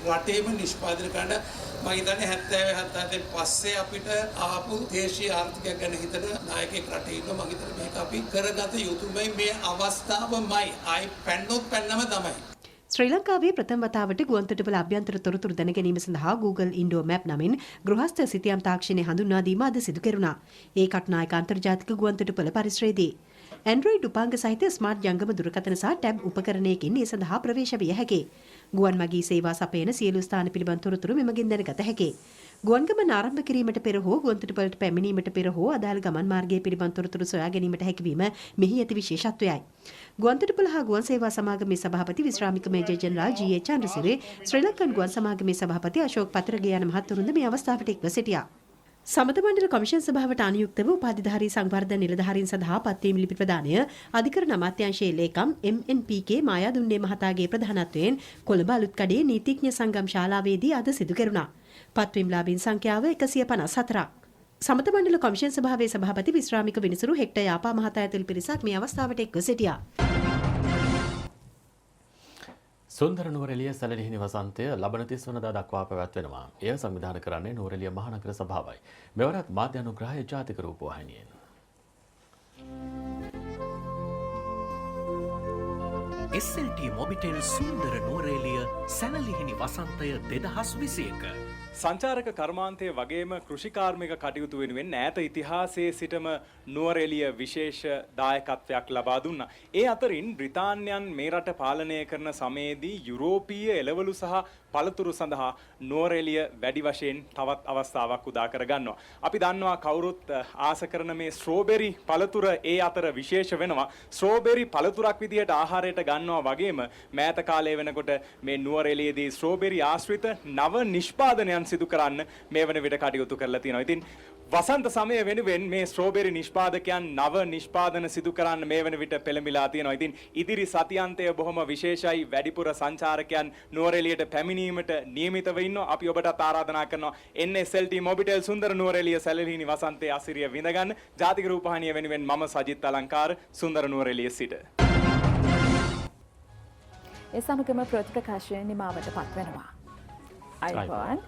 රටේම නිෂ්පාදනය කරන්න. මම හිතන්නේ 70 පස්සේ අපිට ආපු දේශීය ආර්ථිකයක් ගැන හිතන නායකයෙක් රටේ ඉන්නවා. මම හිතන්නේ මේක අපි කරගත යුතුමයි. මේ අවස්ථාවමයි. ආයි පැන්නොත් පැන්නම තමයි. ශ්‍රී ලංකාවේ ප්‍රථම වතාවට ගුවන්තොටුපළ අභ්‍යන්තර තොරතුරු දැනගැනීම සඳහා Google Indo Map නමින් ගෘහස්ත සිතියම් තාක්ෂණය හඳුන්වා දීම අද සිදු කෙරුණා. ඒ කටුනායක අන්තර්ජාතික ගුවන්තොටුපළ පරිසරයේදී Android උපාංග සහිත ස්මාර්ට් ජංගම දුරකථන සහ ටැබ් උපකරණයකින් ඒ සඳහා ප්‍රවේශ විය හැකියි. ගුවන් මගී සේවා සපයන සියලු ස්ථාන පිළිබඳ තොරතුරු මෙමගින් දැනගත හැකියි. ගුවන් ගමන ආරම්භ කිරීමට පෙර හෝ ගුවන්තොටුපළට පැමිණීමට පෙර හෝ අදාළ ගමන් මාර්ගයේ පිළිබඳ තොරතුරු සොයා ගැනීමට හැකියවීම මෙහි ඇති විශේෂත්වයයි. ගුවන්තොටුපළ හා ගුවන් සේවා සමාගමේ සභාපති විශ්‍රාමික මේජර් ජෙනරාල් G.A. චන්ද්‍රසිරි, ශ්‍රී ලංකන් ගුවන් සමාගමේ සභාපති අශෝක් පතරගේ යන මහත්වරුන්ද මේ අවස්ථාවට එක්ව සිටියා. සමත මණ්ඩල කමිෂන් සභාවට අනුයුක්තව උපාධිධාරී සංවර්ධන නිලධාරීන් සඳහා පත්වීම් ලිපි ප්‍රදානය අධිකරණ අමාත්‍යාංශයේ ලේකම් MNPK මායාදුන්නේ මහතාගේ ප්‍රධානත්වයෙන් කොළඹ අලුත්කඩේ නීතිඥ සංගම් ශාලාවේදී අද සිදු කෙරුණා. පත්වීම්ලාභීන් සංඛ්‍යාව 154ක්. සමත මණ්ඩල කමිෂන් සභාවේ සභාපති විශ්‍රාමික විනිසුරු හෙක්ටර් යාපා මහතා ඇතුළු පිරිසක් මේ අවස්ථාවට එක්ව සිටියා. සුන්දර නුවරඑළිය සැලලිහිණි වසන්තය ලබන 30 වනදා දක්වා පැවැත්වෙනවා. එය සංවිධානය කරන්නේ නුවරඑළිය මහනගර සභාවයි. මෙවරත් මාධ්‍ය අනුග්‍රහය ජාතික රූපවාහිනියෙන්. SLT මොබිටෙල් සුන්දර නුවරඑළිය සැනලිහිණි වසන්තය 2021 සංචාරක කර්මාන්තය වගේම කෘෂිකාර්මික කටයුතු වෙනුවෙන් ඈත ඉතිහාසයේ සිටම නුවරඑළිය විශේෂ දායකත්වයක් ලබා දුන්නා. ඒ අතරින් බ්‍රිතාන්‍යයන් මේ රට පාලනය කරන සමයේදී යුරෝපීය එළවලු සහ පළතුරු සඳහා නුවරඑළිය වැඩි වශයෙන් තවත් අවස්ථාවක් උදා කර ගන්නවා. අපි දන්නවා කවුරුත් ආස කරන මේ ස්ට්‍රෝබෙරි පළතුර ඒ අතර විශේෂ වෙනවා. ස්ට්‍රෝබෙරි පළතුරක් විදිහට ආහාරයට ගන්නවා වගේම මෑත කාලය වෙනකොට මේ නුවරඑළියේදී ස්ට්‍රෝබෙරි ආශ්‍රිත නව නිෂ්පාදනයන් සිදු කරන්න මේ වන විට කටයුතු කරලා තියෙනවා. ඉතින් වසන්ත සමය වෙනුවෙන් මේ ස්ට්‍රෝබෙරි නිෂ්පාදකයන් නව නිෂ්පාදන සිදු කරන්න මේ වන විට පෙළඹිලා තියෙනවා. ඉතින් ඉදිරි සතියන්තය බොහොම විශේෂයි. වැඩිපුර සංචාරකයන් නුවරඑළියට පැමිණීමට නියමිතව ඉන්නවා. අපි ඔබටත් ආරාධනා කරනවා NSLT මොබිටෙල් සුන්දර නුවරඑළිය සැලලිහිණි වසන්තයේ අසිරිය විඳගන්න. ජාතික රූපවාහිනිය වෙනුවෙන් මම සජිත් අලංකාර සුන්දර නුවරඑළිය සිට. ඒ සමගම ප්‍රතිප්‍රකාශය නිමාවට පත්වෙනවා. අයිබෝන්